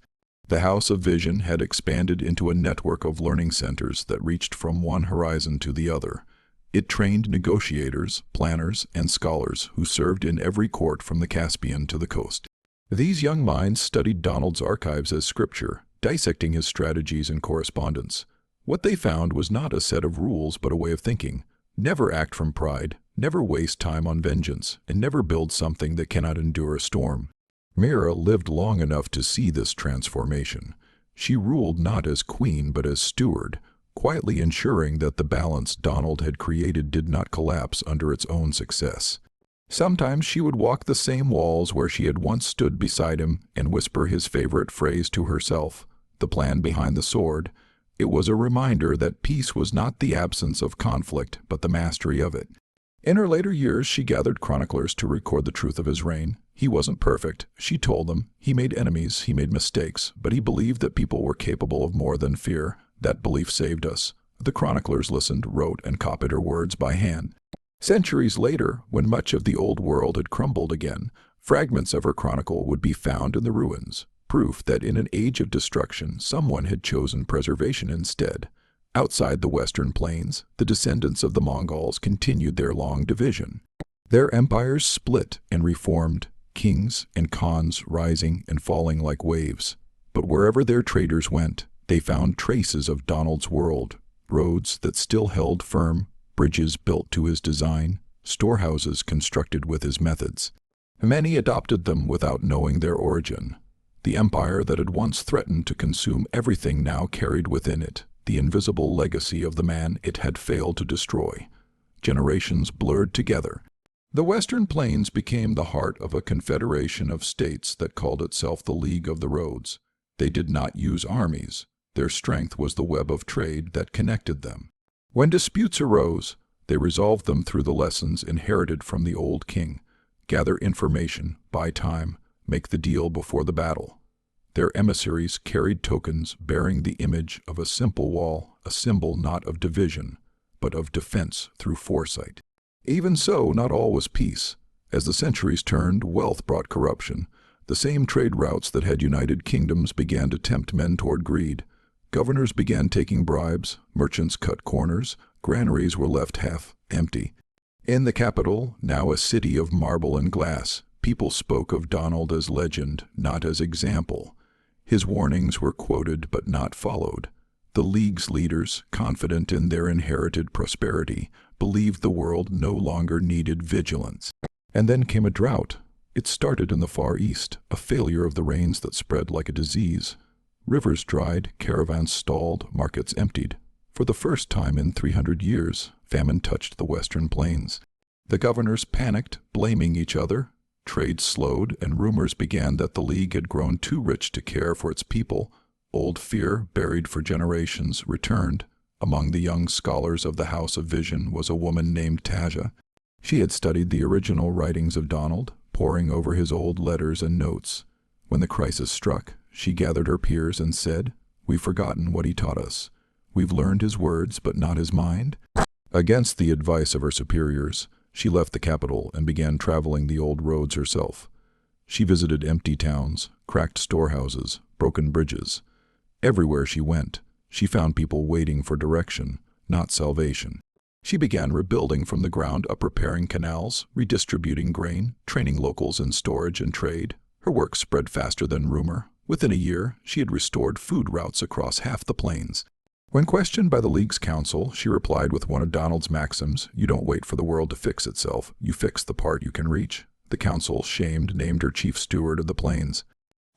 S1: The House of Vision had expanded into a network of learning centers that reached from one horizon to the other. It trained negotiators, planners, and scholars who served in every court from the Caspian to the coast. These young minds studied Donald's archives as scripture, dissecting his strategies and correspondence. What they found was not a set of rules but a way of thinking. Never act from pride, never waste time on vengeance, and never build something that cannot endure a storm. Mira lived long enough to see this transformation. She ruled not as queen but as steward, quietly ensuring that the balance Donald had created did not collapse under its own success. Sometimes she would walk the same walls where she had once stood beside him and whisper his favorite phrase to herself, "The plan behind the sword." It was a reminder that peace was not the absence of conflict, but the mastery of it. In her later years, she gathered chroniclers to record the truth of his reign. He wasn't perfect, she told them. He made enemies, he made mistakes, but he believed that people were capable of more than fear. That belief saved us. The chroniclers listened, wrote, and copied her words by hand. Centuries later, when much of the old world had crumbled again, fragments of her chronicle would be found in the ruins, proof that in an age of destruction, someone had chosen preservation instead. Outside the Western Plains, the descendants of the Mongols continued their long division. Their empires split and reformed, kings and khans rising and falling like waves. But wherever their traders went, they found traces of Donald's world, roads that still held firm, bridges built to his design, storehouses constructed with his methods. Many adopted them without knowing their origin. The empire that had once threatened to consume everything now carried within it the invisible legacy of the man it had failed to destroy. Generations blurred together. The Western Plains became the heart of a confederation of states that called itself the League of the Roads. They did not use armies. Their strength was the web of trade that connected them. When disputes arose, they resolved them through the lessons inherited from the old king. Gather information, buy time, make the deal before the battle. Their emissaries carried tokens bearing the image of a simple wall, a symbol not of division, but of defense through foresight. Even so, not all was peace. As the centuries turned, wealth brought corruption. The same trade routes that had united kingdoms began to tempt men toward greed. Governors began taking bribes, merchants cut corners, granaries were left half empty. In the capital, now a city of marble and glass, people spoke of Donald as legend, not as example. His warnings were quoted but not followed. The League's leaders, confident in their inherited prosperity, believed the world no longer needed vigilance. And then came a drought. It started in the Far East, a failure of the rains that spread like a disease. Rivers dried, caravans stalled, markets emptied. For the first time in 300 years, famine touched the western plains. The governors panicked, blaming each other. Trade slowed, and rumors began that the League had grown too rich to care for its people. Old fear, buried for generations, returned. Among the young scholars of the House of Vision was a woman named Taja. She had studied the original writings of Donald, poring over his old letters and notes. When the crisis struck, she gathered her peers and said, "We've forgotten what he taught us. We've learned his words, but not his mind." Against the advice of her superiors, she left the capital and began traveling the old roads herself. She visited empty towns, cracked storehouses, broken bridges. Everywhere she went, she found people waiting for direction, not salvation. She began rebuilding from the ground up, repairing canals, redistributing grain, training locals in storage and trade. Her work spread faster than rumor. Within a year, she had restored food routes across half the plains. When questioned by the League's council, she replied with one of Donald's maxims, "You don't wait for the world to fix itself, you fix the part you can reach." The council, shamed, named her chief steward of the plains.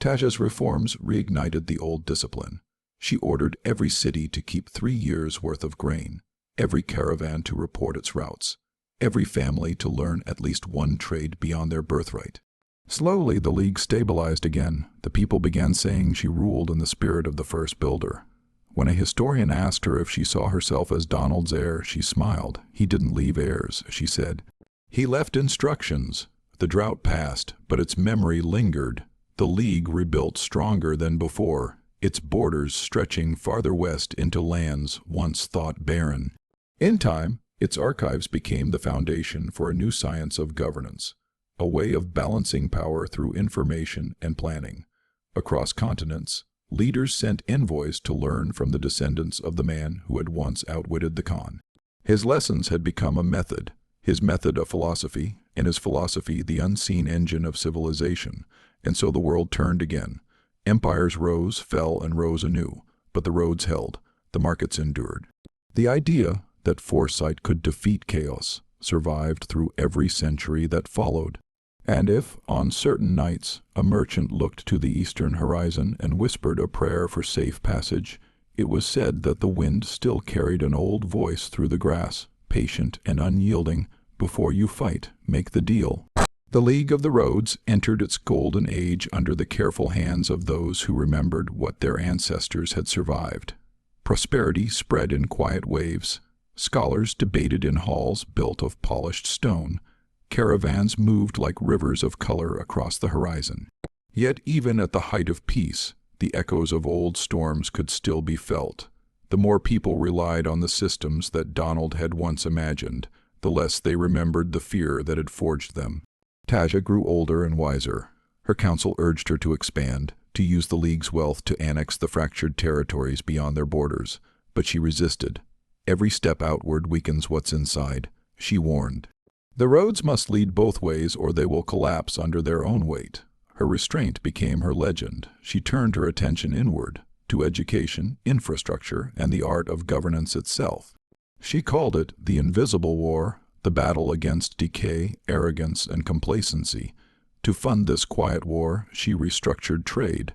S1: Taja's reforms reignited the old discipline. She ordered every city to keep 3 years' worth of grain, every caravan to report its routes, every family to learn at least one trade beyond their birthright. Slowly, the League stabilized again. The people began saying she ruled in the spirit of the first builder. When a historian asked her if she saw herself as Donald's heir, she smiled. "He didn't leave heirs," she said. "He left instructions." The drought passed, but its memory lingered. The League rebuilt stronger than before, its borders stretching farther west into lands once thought barren. In time, its archives became the foundation for a new science of governance, a way of balancing power through information and planning. Across continents, leaders sent envoys to learn from the descendants of the man who had once outwitted the Khan. His lessons had become a method, his method a philosophy, and his philosophy the unseen engine of civilization. And so the world turned again. Empires rose, fell, and rose anew, but the roads held, the markets endured. The idea that foresight could defeat chaos survived through every century that followed. And if, on certain nights, a merchant looked to the eastern horizon and whispered a prayer for safe passage, it was said that the wind still carried an old voice through the grass, patient and unyielding. "Before you fight, make the deal." The League of the Roads entered its golden age under the careful hands of those who remembered what their ancestors had survived. Prosperity spread in quiet waves. Scholars debated in halls built of polished stone. Caravans moved like rivers of color across the horizon. Yet even at the height of peace, the echoes of old storms could still be felt. The more people relied on the systems that Donald had once imagined, the less they remembered the fear that had forged them. Taja grew older and wiser. Her council urged her to expand, to use the League's wealth to annex the fractured territories beyond their borders. But she resisted. "Every step outward weakens what's inside," she warned. "The roads must lead both ways or they will collapse under their own weight." Her restraint became her legend. She turned her attention inward, to education, infrastructure, and the art of governance itself. She called it the Invisible War, the battle against decay, arrogance, and complacency. To fund this quiet war, she restructured trade.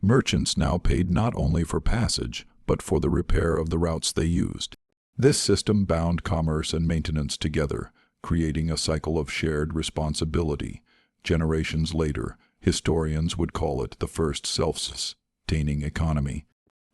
S1: Merchants now paid not only for passage, but for the repair of the routes they used. This system bound commerce and maintenance together, creating a cycle of shared responsibility. Generations later, historians would call it the first self-sustaining economy.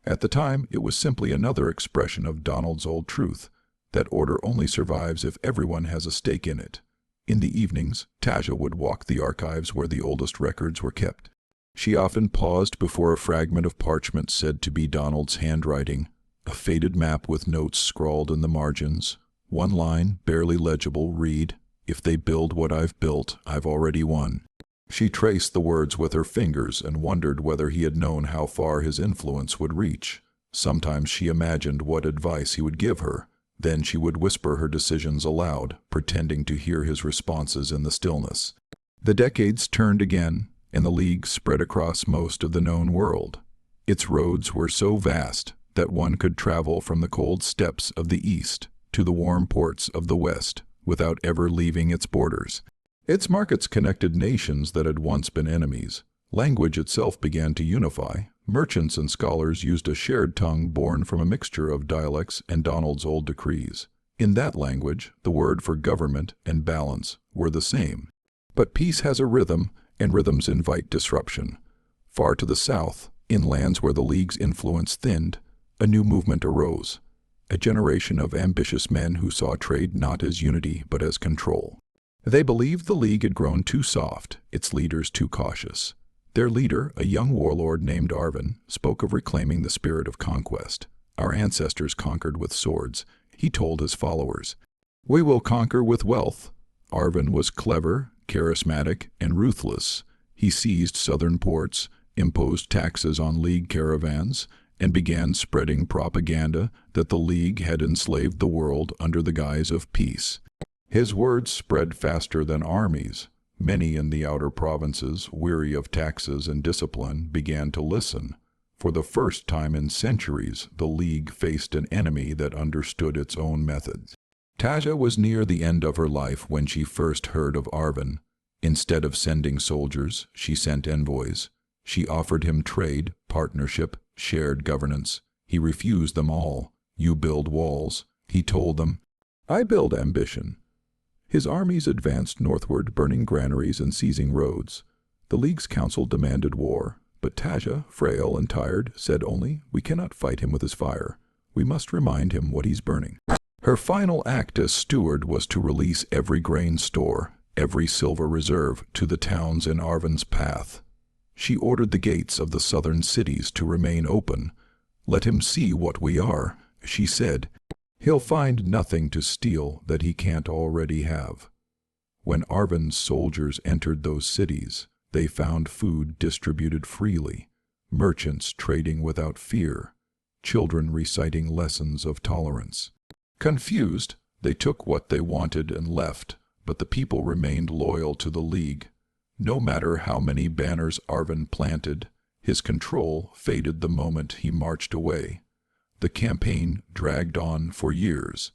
S1: At the time, it was simply another expression of Donald's old truth, that order only survives if everyone has a stake in it. In the evenings, Taja would walk the archives where the oldest records were kept. She often paused before a fragment of parchment said to be Donald's handwriting, a faded map with notes scrawled in the margins. One line, barely legible, read, "If they build what I've built, I've already won." She traced the words with her fingers and wondered whether he had known how far his influence would reach. Sometimes she imagined what advice he would give her. Then she would whisper her decisions aloud, pretending to hear his responses in the stillness. The decades turned again, and the League spread across most of the known world. Its roads were so vast that one could travel from the cold steppes of the east to the warm ports of the west without ever leaving its borders. Its markets connected nations that had once been enemies. Language itself began to unify. Merchants and scholars used a shared tongue born from a mixture of dialects and Donald's old decrees. In that language, the word for government and balance were the same. But peace has a rhythm, and rhythms invite disruption. Far to the south, in lands where the League's influence thinned, a new movement arose. A generation of ambitious men who saw trade not as unity but as control. They believed the League had grown too soft, its leaders too cautious. Their leader, a young warlord named Arvin, spoke of reclaiming the spirit of conquest. Our ancestors conquered with swords, he told his followers. We will conquer with wealth. Arvin was clever, charismatic, and ruthless. He seized southern ports, imposed taxes on League caravans, and began spreading propaganda that the League had enslaved the world under the guise of peace. His words spread faster than armies. Many in the outer provinces, weary of taxes and discipline, began to listen. For the first time in centuries, the League faced an enemy that understood its own methods. Taja was near the end of her life when she first heard of Arvin. Instead of sending soldiers, she sent envoys. She offered him trade, partnership, shared governance. He refused them all. You build walls, he told them. I build ambition. His armies advanced northward, burning granaries and seizing roads. The League's council demanded war, but Taja, frail and tired, said only, we cannot fight him with his fire. We must remind him what he's burning. Her final act as steward was to release every grain store, every silver reserve, to the towns in Arvin's path. She ordered the gates of the southern cities to remain open. Let him see what we are, she said. He'll find nothing to steal that he can't already have. When Arvin's soldiers entered those cities, they found food distributed freely, merchants trading without fear, children reciting lessons of tolerance. Confused, they took what they wanted and left, but the people remained loyal to the League. No matter how many banners Arvin planted, his control faded the moment he marched away. The campaign dragged on for years.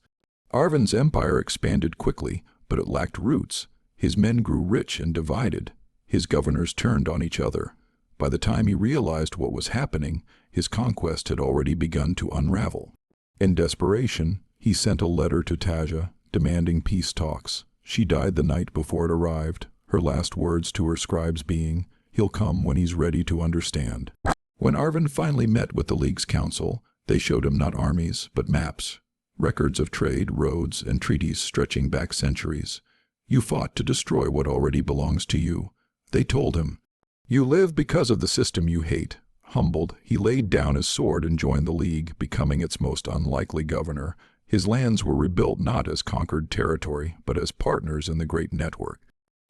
S1: Arvin's empire expanded quickly, but it lacked roots. His men grew rich and divided. His governors turned on each other. By the time he realized what was happening, his conquest had already begun to unravel. In desperation, he sent a letter to Taja, demanding peace talks. She died the night before it arrived, her last words to her scribes being, he'll come when he's ready to understand. When Arvin finally met with the League's council, they showed him not armies, but maps, records of trade, roads, and treaties stretching back centuries. You fought to destroy what already belongs to you, they told him. You live because of the system you hate. Humbled, he laid down his sword and joined the League, becoming its most unlikely governor. His lands were rebuilt not as conquered territory, but as partners in the great network.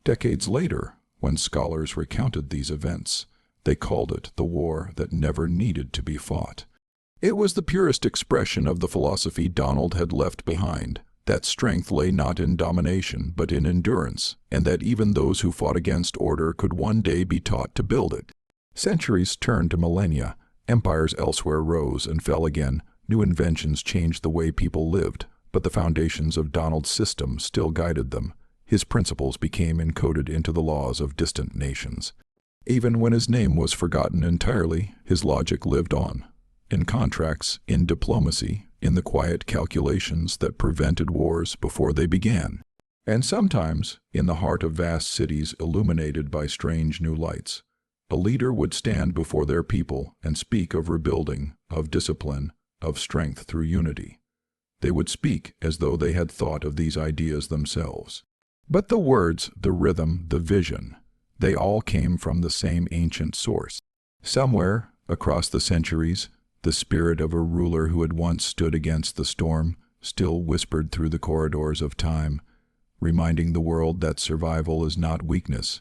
S1: Decades later, when scholars recounted these events, they called it the war that never needed to be fought. It was the purest expression of the philosophy Donald had left behind, that strength lay not in domination but in endurance, and that even those who fought against order could one day be taught to build it. Centuries turned to millennia, empires elsewhere rose and fell again, new inventions changed the way people lived, but the foundations of Donald's system still guided them. His principles became encoded into the laws of distant nations. Even when his name was forgotten entirely, his logic lived on. In contracts, in diplomacy, in the quiet calculations that prevented wars before they began. And sometimes, in the heart of vast cities illuminated by strange new lights, a leader would stand before their people and speak of rebuilding, of discipline, of strength through unity. They would speak as though they had thought of these ideas themselves. But the words, the rhythm, the vision, they all came from the same ancient source. Somewhere, across the centuries, the spirit of a ruler who had once stood against the storm still whispered through the corridors of time, reminding the world that survival is not weakness,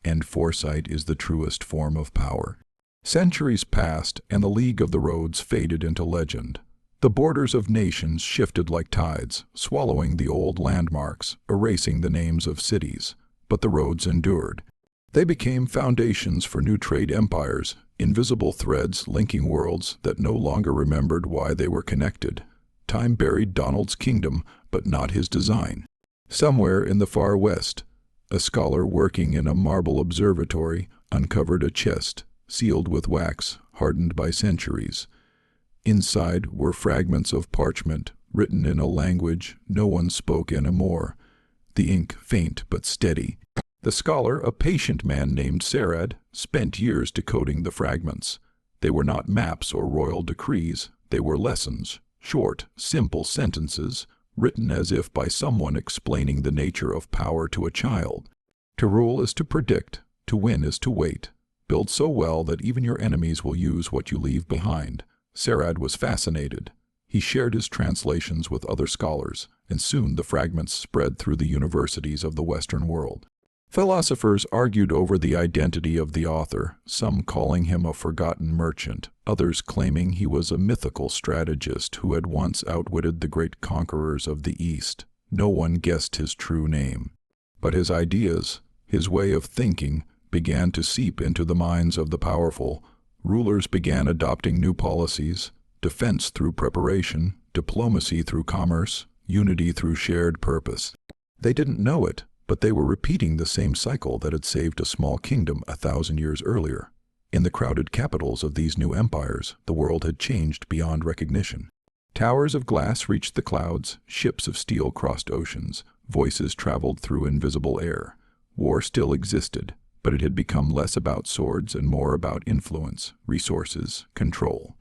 S1: and foresight is the truest form of power. Centuries passed, and the League of the Roads faded into legend. The borders of nations shifted like tides, swallowing the old landmarks, erasing the names of cities, but the roads endured. They became foundations for new trade empires, invisible threads linking worlds that no longer remembered why they were connected. Time buried Donald's kingdom, but not his design. Somewhere in the far west, a scholar working in a marble observatory uncovered a chest, sealed with wax, hardened by centuries. Inside were fragments of parchment, written in a language no one spoke anymore, the ink faint but steady. The scholar, a patient man named Sarad, spent years decoding the fragments. They were not maps or royal decrees, they were lessons, short, simple sentences, written as if by someone explaining the nature of power to a child. To rule is to predict, to win is to wait. Build so well that even your enemies will use what you leave behind. Sarad was fascinated. He shared his translations with other scholars, and soon the fragments spread through the universities of the Western world. Philosophers argued over the identity of the author, some calling him a forgotten merchant, others claiming he was a mythical strategist who had once outwitted the great conquerors of the East. No one guessed his true name. But his ideas, his way of thinking, began to seep into the minds of the powerful. Rulers began adopting new policies, defense through preparation, diplomacy through commerce, unity through shared purpose. They didn't know it, but they were repeating the same cycle that had saved a small kingdom 1,000 years earlier. In the crowded capitals of these new empires, the world had changed beyond recognition. Towers of glass reached the clouds, ships of steel crossed oceans, voices traveled through invisible air. War still existed, but it had become less about swords and more about influence, resources, control.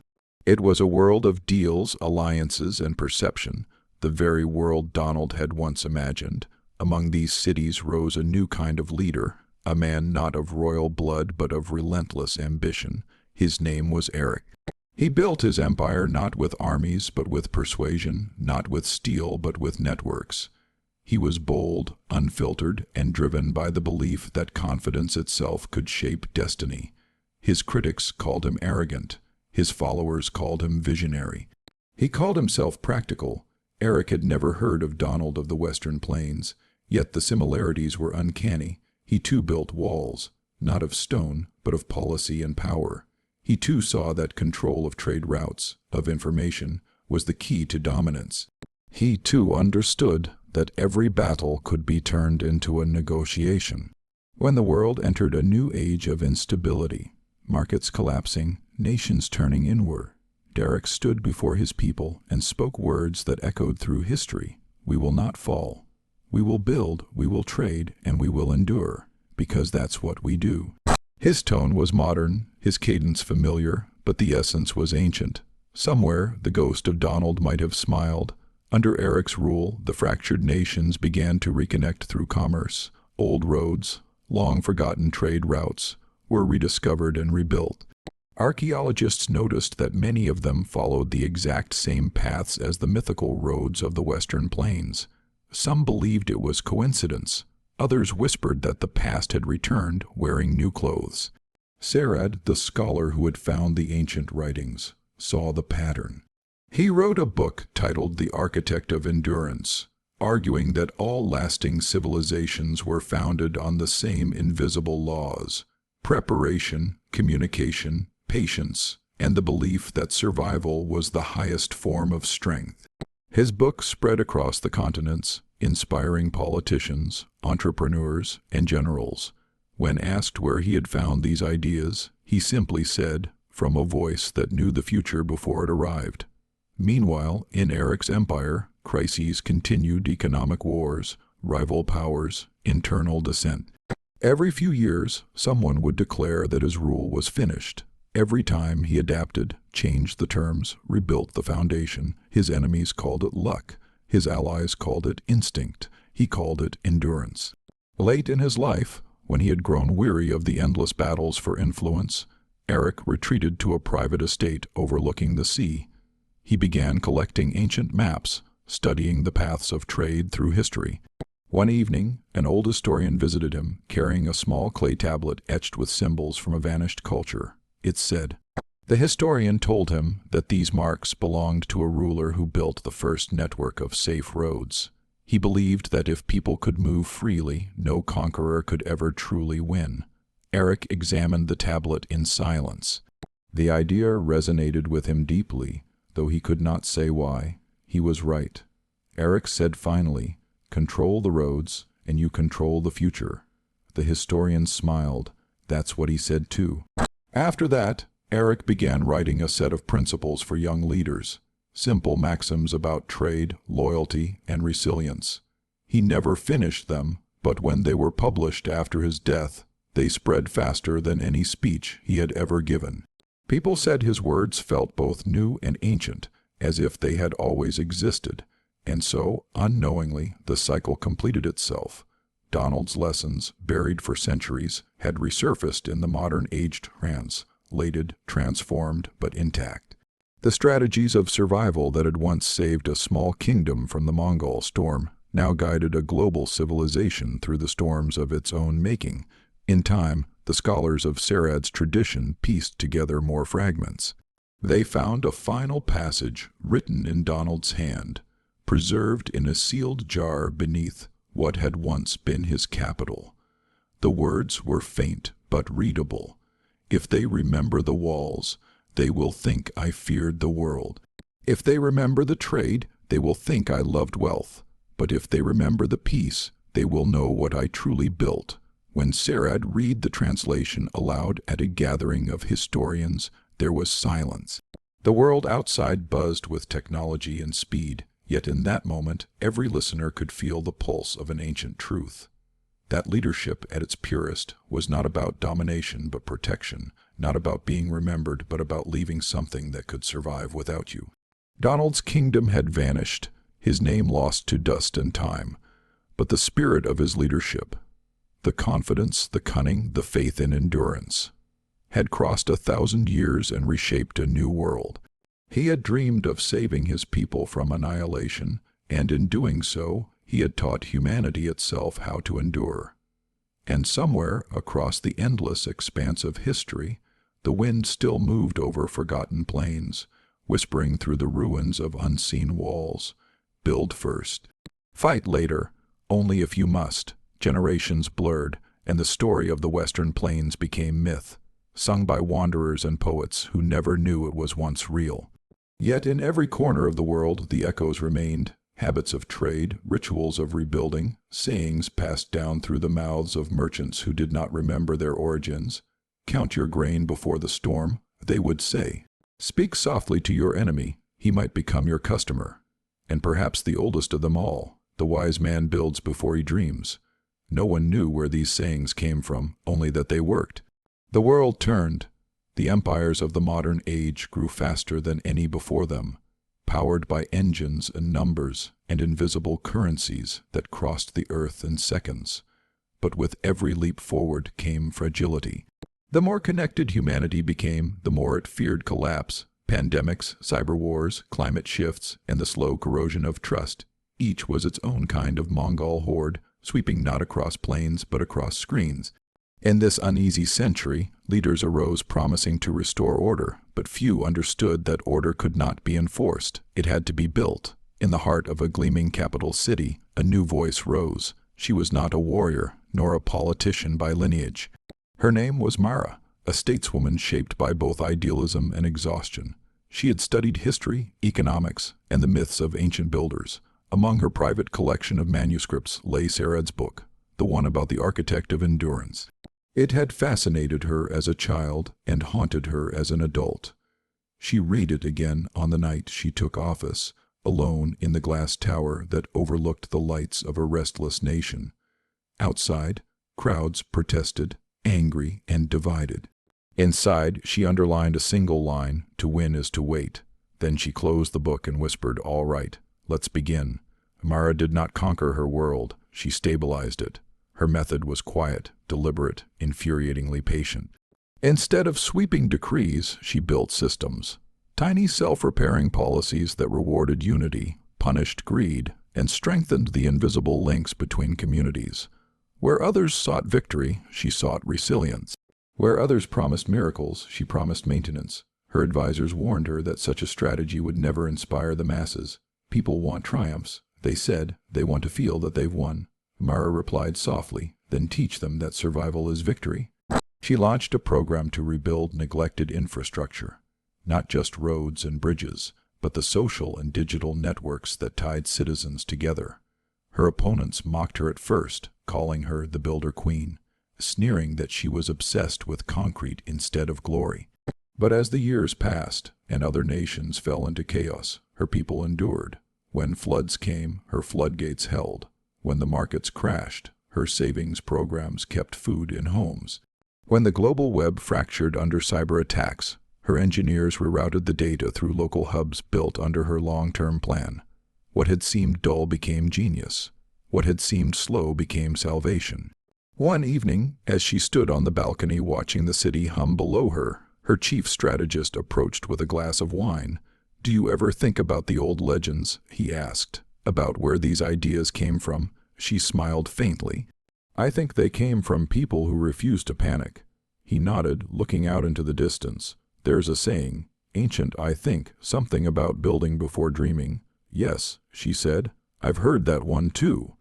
S1: It was a world of deals, alliances, and perception, the very world Donald had once imagined. Among these cities rose a new kind of leader, a man not of royal blood but of relentless ambition. His name was Eric. He built his empire not with armies but with persuasion, not with steel but with networks. He was bold, unfiltered, and driven by the belief that confidence itself could shape destiny. His critics called him arrogant. His followers called him visionary. He called himself practical. Eric had never heard of Donald of the Western Plains, yet the similarities were uncanny. He too built walls, not of stone, but of policy and power. He too saw that control of trade routes, of information, was the key to dominance. He too understood that every battle could be turned into a negotiation. When the world entered a new age of instability, markets collapsing, nations turning inward, Eric stood before his people and spoke words that echoed through history. We will not fall. We will build, we will trade, and we will endure, because that's what we do. His tone was modern, his cadence familiar, but the essence was ancient. Somewhere, the ghost of Donald might have smiled. Under Eric's rule, the fractured nations began to reconnect through commerce. Old roads, long-forgotten trade routes, were rediscovered and rebuilt. Archaeologists noticed that many of them followed the exact same paths as the mythical roads of the Western Plains. Some believed it was coincidence. Others whispered that the past had returned, wearing new clothes. Sarad, the scholar who had found the ancient writings, saw the pattern. He wrote a book titled The Architect of Endurance, arguing that all lasting civilizations were founded on the same invisible laws: preparation, communication, patience, and the belief that survival was the highest form of strength. His book spread across the continents, inspiring politicians, entrepreneurs, and generals. When asked where he had found these ideas, he simply said, from a voice that knew the future before it arrived. Meanwhile, in Eric's empire, crises continued: economic wars, rival powers, internal dissent. Every few years, someone would declare that his rule was finished. Every time he adapted, changed the terms, rebuilt the foundation. His enemies called it luck. His allies called it instinct. He called it endurance. Late in his life, when he had grown weary of the endless battles for influence, Eric retreated to a private estate overlooking the sea. He began collecting ancient maps, studying the paths of trade through history. One evening, an old historian visited him, carrying a small clay tablet etched with symbols from a vanished culture. It said, the historian told him that these marks belonged to a ruler who built the first network of safe roads. He believed that if people could move freely, no conqueror could ever truly win. Eric examined the tablet in silence. The idea resonated with him deeply, though he could not say why. He was right. Eric said finally, control the roads, and you control the future. The historian smiled. That's what he said too. After that, Eric began writing a set of principles for young leaders, simple maxims about trade, loyalty, and resilience. He never finished them, but when they were published after his death, they spread faster than any speech he had ever given. People said his words felt both new and ancient, as if they had always existed, and so, unknowingly, the cycle completed itself. Donald's lessons, buried for centuries, had resurfaced in the modern age, translated, transformed, but intact. The strategies of survival that had once saved a small kingdom from the Mongol storm now guided a global civilization through the storms of its own making. In time, the scholars of Sarad's tradition pieced together more fragments. They found a final passage written in Donald's hand, preserved in a sealed jar beneath what had once been his capital. The words were faint but readable. If they remember the walls, they will think I feared the world. If they remember the trade, they will think I loved wealth. But if they remember the peace, they will know what I truly built. When Sarad read the translation aloud at a gathering of historians, there was silence. The world outside buzzed with technology and speed, yet in that moment every listener could feel the pulse of an ancient truth. That leadership at its purest was not about domination but protection, not about being remembered but about leaving something that could survive without you. Donald's kingdom had vanished, his name lost to dust and time, but the spirit of his leadership, the confidence, the cunning, the faith and endurance, had crossed 1,000 years and reshaped a new world. He had dreamed of saving his people from annihilation, and in doing so, he had taught humanity itself how to endure. And somewhere across the endless expanse of history, the wind still moved over forgotten plains, whispering through the ruins of unseen walls. Build first. Fight later, only if you must. Generations blurred, and the story of the Western Plains became myth, sung by wanderers and poets who never knew it was once real. Yet in every corner of the world the echoes remained, habits of trade, rituals of rebuilding, sayings passed down through the mouths of merchants who did not remember their origins. Count your grain before the storm, they would say. Speak softly to your enemy, he might become your customer. And perhaps the oldest of them all, the wise man builds before he dreams. No one knew where these sayings came from, only that they worked. The world turned. The empires of the modern age grew faster than any before them, powered by engines and numbers and invisible currencies that crossed the earth in seconds. But with every leap forward came fragility. The more connected humanity became, the more it feared collapse. Pandemics, cyber wars, climate shifts, and the slow corrosion of trust. Each was its own kind of Mongol horde, sweeping not across plains but across screens. In this uneasy century, leaders arose promising to restore order, but few understood that order could not be enforced. It had to be built. In the heart of a gleaming capital city, a new voice rose. She was not a warrior, nor a politician by lineage. Her name was Mara, a stateswoman shaped by both idealism and exhaustion. She had studied history, economics, and the myths of ancient builders. Among her private collection of manuscripts lay Sarad's book, the one about the architect of endurance. It had fascinated her as a child and haunted her as an adult. She read it again on the night she took office, alone in the glass tower that overlooked the lights of a restless nation. Outside, crowds protested, angry and divided. Inside, she underlined a single line, "To win is to wait." Then she closed the book and whispered, "All right, let's begin." Mara did not conquer her world, she stabilized it. Her method was quiet, deliberate, infuriatingly patient. Instead of sweeping decrees, she built systems. Tiny self-repairing policies that rewarded unity, punished greed, and strengthened the invisible links between communities. Where others sought victory, she sought resilience. Where others promised miracles, she promised maintenance. Her advisors warned her that such a strategy would never inspire the masses. People want triumphs, they said. They want to feel that they've won. Mara replied softly, "Then teach them that survival is victory." She launched a program to rebuild neglected infrastructure. Not just roads and bridges, but the social and digital networks that tied citizens together. Her opponents mocked her at first, calling her the Builder Queen, sneering that she was obsessed with concrete instead of glory. But as the years passed and other nations fell into chaos, her people endured. When floods came, her floodgates held. When the markets crashed, her savings programs kept food in homes. When the global web fractured under cyber attacks, her engineers rerouted the data through local hubs built under her long-term plan. What had seemed dull became genius. What had seemed slow became salvation. One evening, as she stood on the balcony watching the city hum below her, her chief strategist approached with a glass of wine. "Do you ever think about the old legends?" he asked. "About where these ideas came from?" She smiled faintly. "I think they came from people who refused to panic." He nodded, looking out into the distance. "There's a saying, ancient I think, something about building before dreaming." "Yes," she said. "I've heard that one too."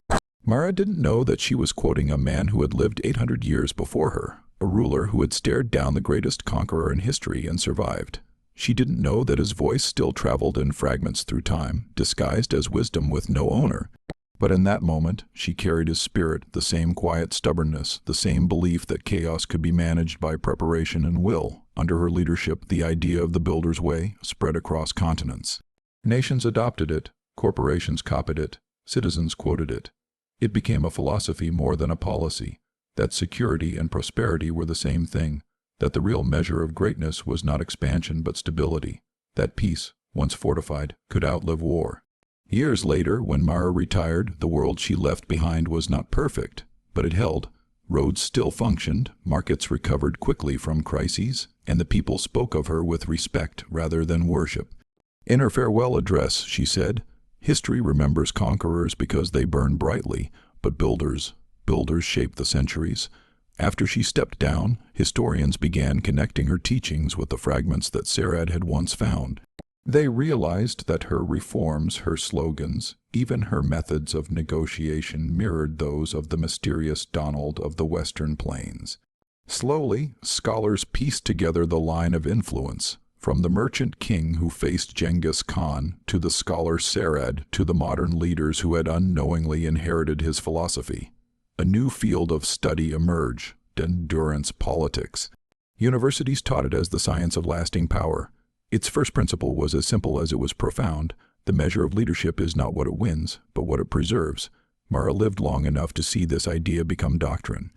S1: Mara didn't know that she was quoting a man who had lived 800 years before her, a ruler who had stared down the greatest conqueror in history and survived. She didn't know that his voice still traveled in fragments through time, disguised as wisdom with no owner. But in that moment, she carried his spirit, the same quiet stubbornness, the same belief that chaos could be managed by preparation and will. Under her leadership, the idea of the builder's way spread across continents. Nations adopted it, corporations copied it, citizens quoted it. It became a philosophy more than a policy, that security and prosperity were the same thing, that the real measure of greatness was not expansion but stability, that peace, once fortified, could outlive war. Years later, when Mara retired, the world she left behind was not perfect, but it held. Roads still functioned, markets recovered quickly from crises, and the people spoke of her with respect rather than worship. In her farewell address, she said, "History remembers conquerors because they burn brightly, but builders shape the centuries." After she stepped down, historians began connecting her teachings with the fragments that Sarad had once found. They realized that her reforms, her slogans, even her methods of negotiation mirrored those of the mysterious Donald of the Western Plains. Slowly, scholars pieced together the line of influence, from the merchant king who faced Genghis Khan to the scholar Sarad to the modern leaders who had unknowingly inherited his philosophy. A new field of study emerged, endurance politics. Universities taught it as the science of lasting power. Its first principle was as simple as it was profound. The measure of leadership is not what it wins, but what it preserves. Mara lived long enough to see this idea become doctrine.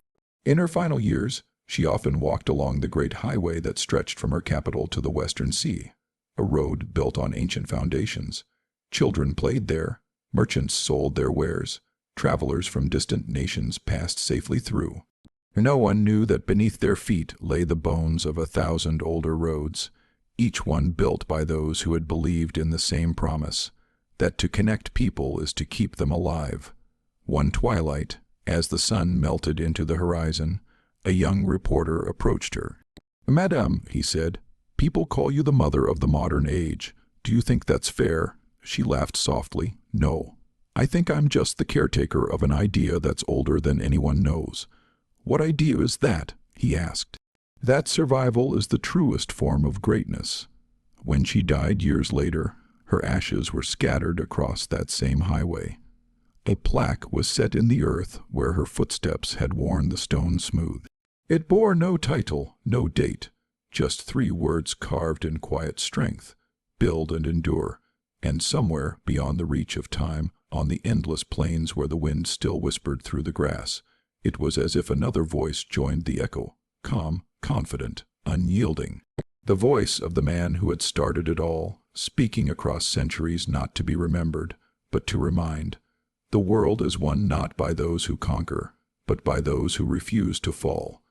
S1: In her final years, she often walked along the great highway that stretched from her capital to the Western Sea, a road built on ancient foundations. Children played there, merchants sold their wares, travelers from distant nations passed safely through. No one knew that beneath their feet lay the bones of 1,000 older roads, each one built by those who had believed in the same promise, that to connect people is to keep them alive. One twilight, as the sun melted into the horizon, a young reporter approached her. "Madame," he said, "people call you the mother of the modern age. Do you think that's fair?" She laughed softly. "No. I think I'm just the caretaker of an idea that's older than anyone knows." "What idea is that?" he asked. "That survival is the truest form of greatness." When she died years later, her ashes were scattered across that same highway. A plaque was set in the earth where her footsteps had worn the stone smooth. It bore no title, no date, just 3 words carved in quiet strength: build and endure. And somewhere beyond the reach of time, on the endless plains where the wind still whispered through the grass, it was as if another voice joined the echo, calm, confident, unyielding. The voice of the man who had started it all, speaking across centuries not to be remembered, but to remind. The world is won not by those who conquer, but by those who refuse to fall.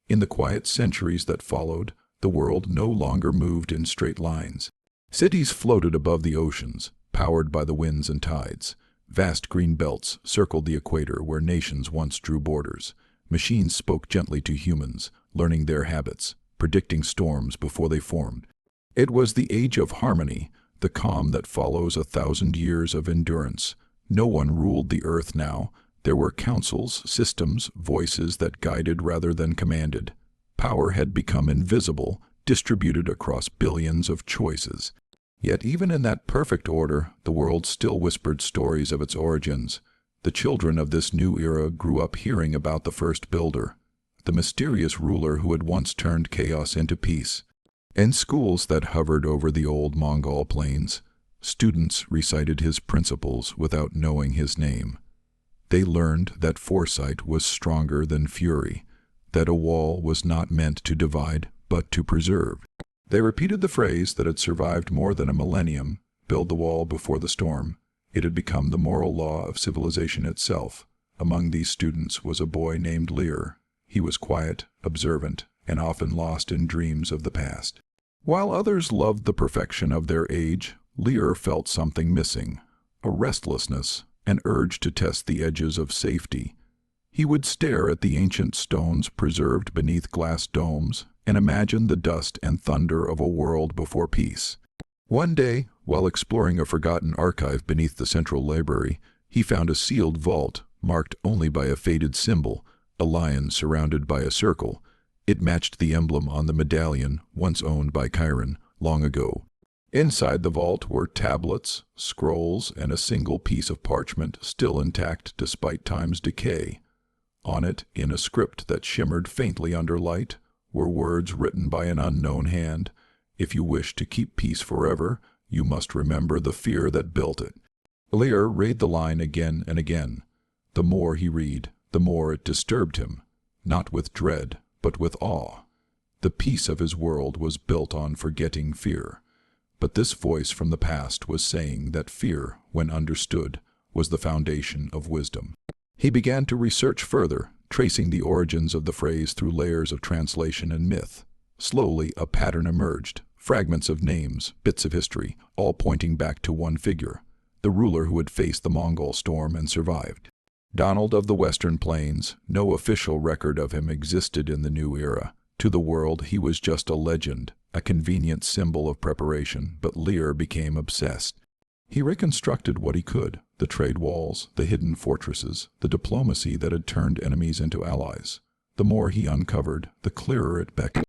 S1: In the quiet centuries that followed, the world no longer moved in straight lines. Cities floated above the oceans, powered by the winds and tides. Vast green belts circled the equator where nations once drew borders. Machines spoke gently to humans, learning their habits, predicting storms before they formed. It was the age of harmony, the calm that follows 1,000 years of endurance. No one ruled the earth now. There were councils, systems, voices that guided rather than commanded. Power had become invisible, distributed across billions of choices. Yet even in that perfect order, the world still whispered stories of its origins. The children of this new era grew up hearing about the first builder, the mysterious ruler who had once turned chaos into peace. In schools that hovered over the old Mongol plains, students recited his principles without knowing his name. They learned that foresight was stronger than fury, that a wall was not meant to divide but to preserve. They repeated the phrase that had survived more than a millennium: build the wall before the storm. It had become the moral law of civilization itself. Among these students was a boy named Lear. He was quiet, observant, and often lost in dreams of the past. While others loved the perfection of their age, Lear felt something missing: a restlessness, an urge to test the edges of safety. He would stare at the ancient stones preserved beneath glass domes and imagine the dust and thunder of a world before peace. One day, while exploring a forgotten archive beneath the central library, he found a sealed vault marked only by a faded symbol, a lion surrounded by a circle. It matched the emblem on the medallion once owned by Chiron long ago. Inside the vault were tablets, scrolls, and a single piece of parchment still intact despite time's decay. On it, in a script that shimmered faintly under light, were words written by an unknown hand: "If you wish to keep peace forever, you must remember the fear that built it." Lear read the line again and again. The more he read, the more it disturbed him, not with dread, but with awe. The peace of his world was built on forgetting fear. But this voice from the past was saying that fear, when understood, was the foundation of wisdom. He began to research further, tracing the origins of the phrase through layers of translation and myth. Slowly, a pattern emerged: fragments of names, bits of history, all pointing back to one figure: the ruler who had faced the Mongol storm and survived. Donald of the Western Plains. No official record of him existed in the new era. To the world, he was just a legend, a convenient symbol of preparation, but Lear became obsessed. He reconstructed what he could: the trade walls, the hidden fortresses, the diplomacy that had turned enemies into allies. The more he uncovered, the clearer it became.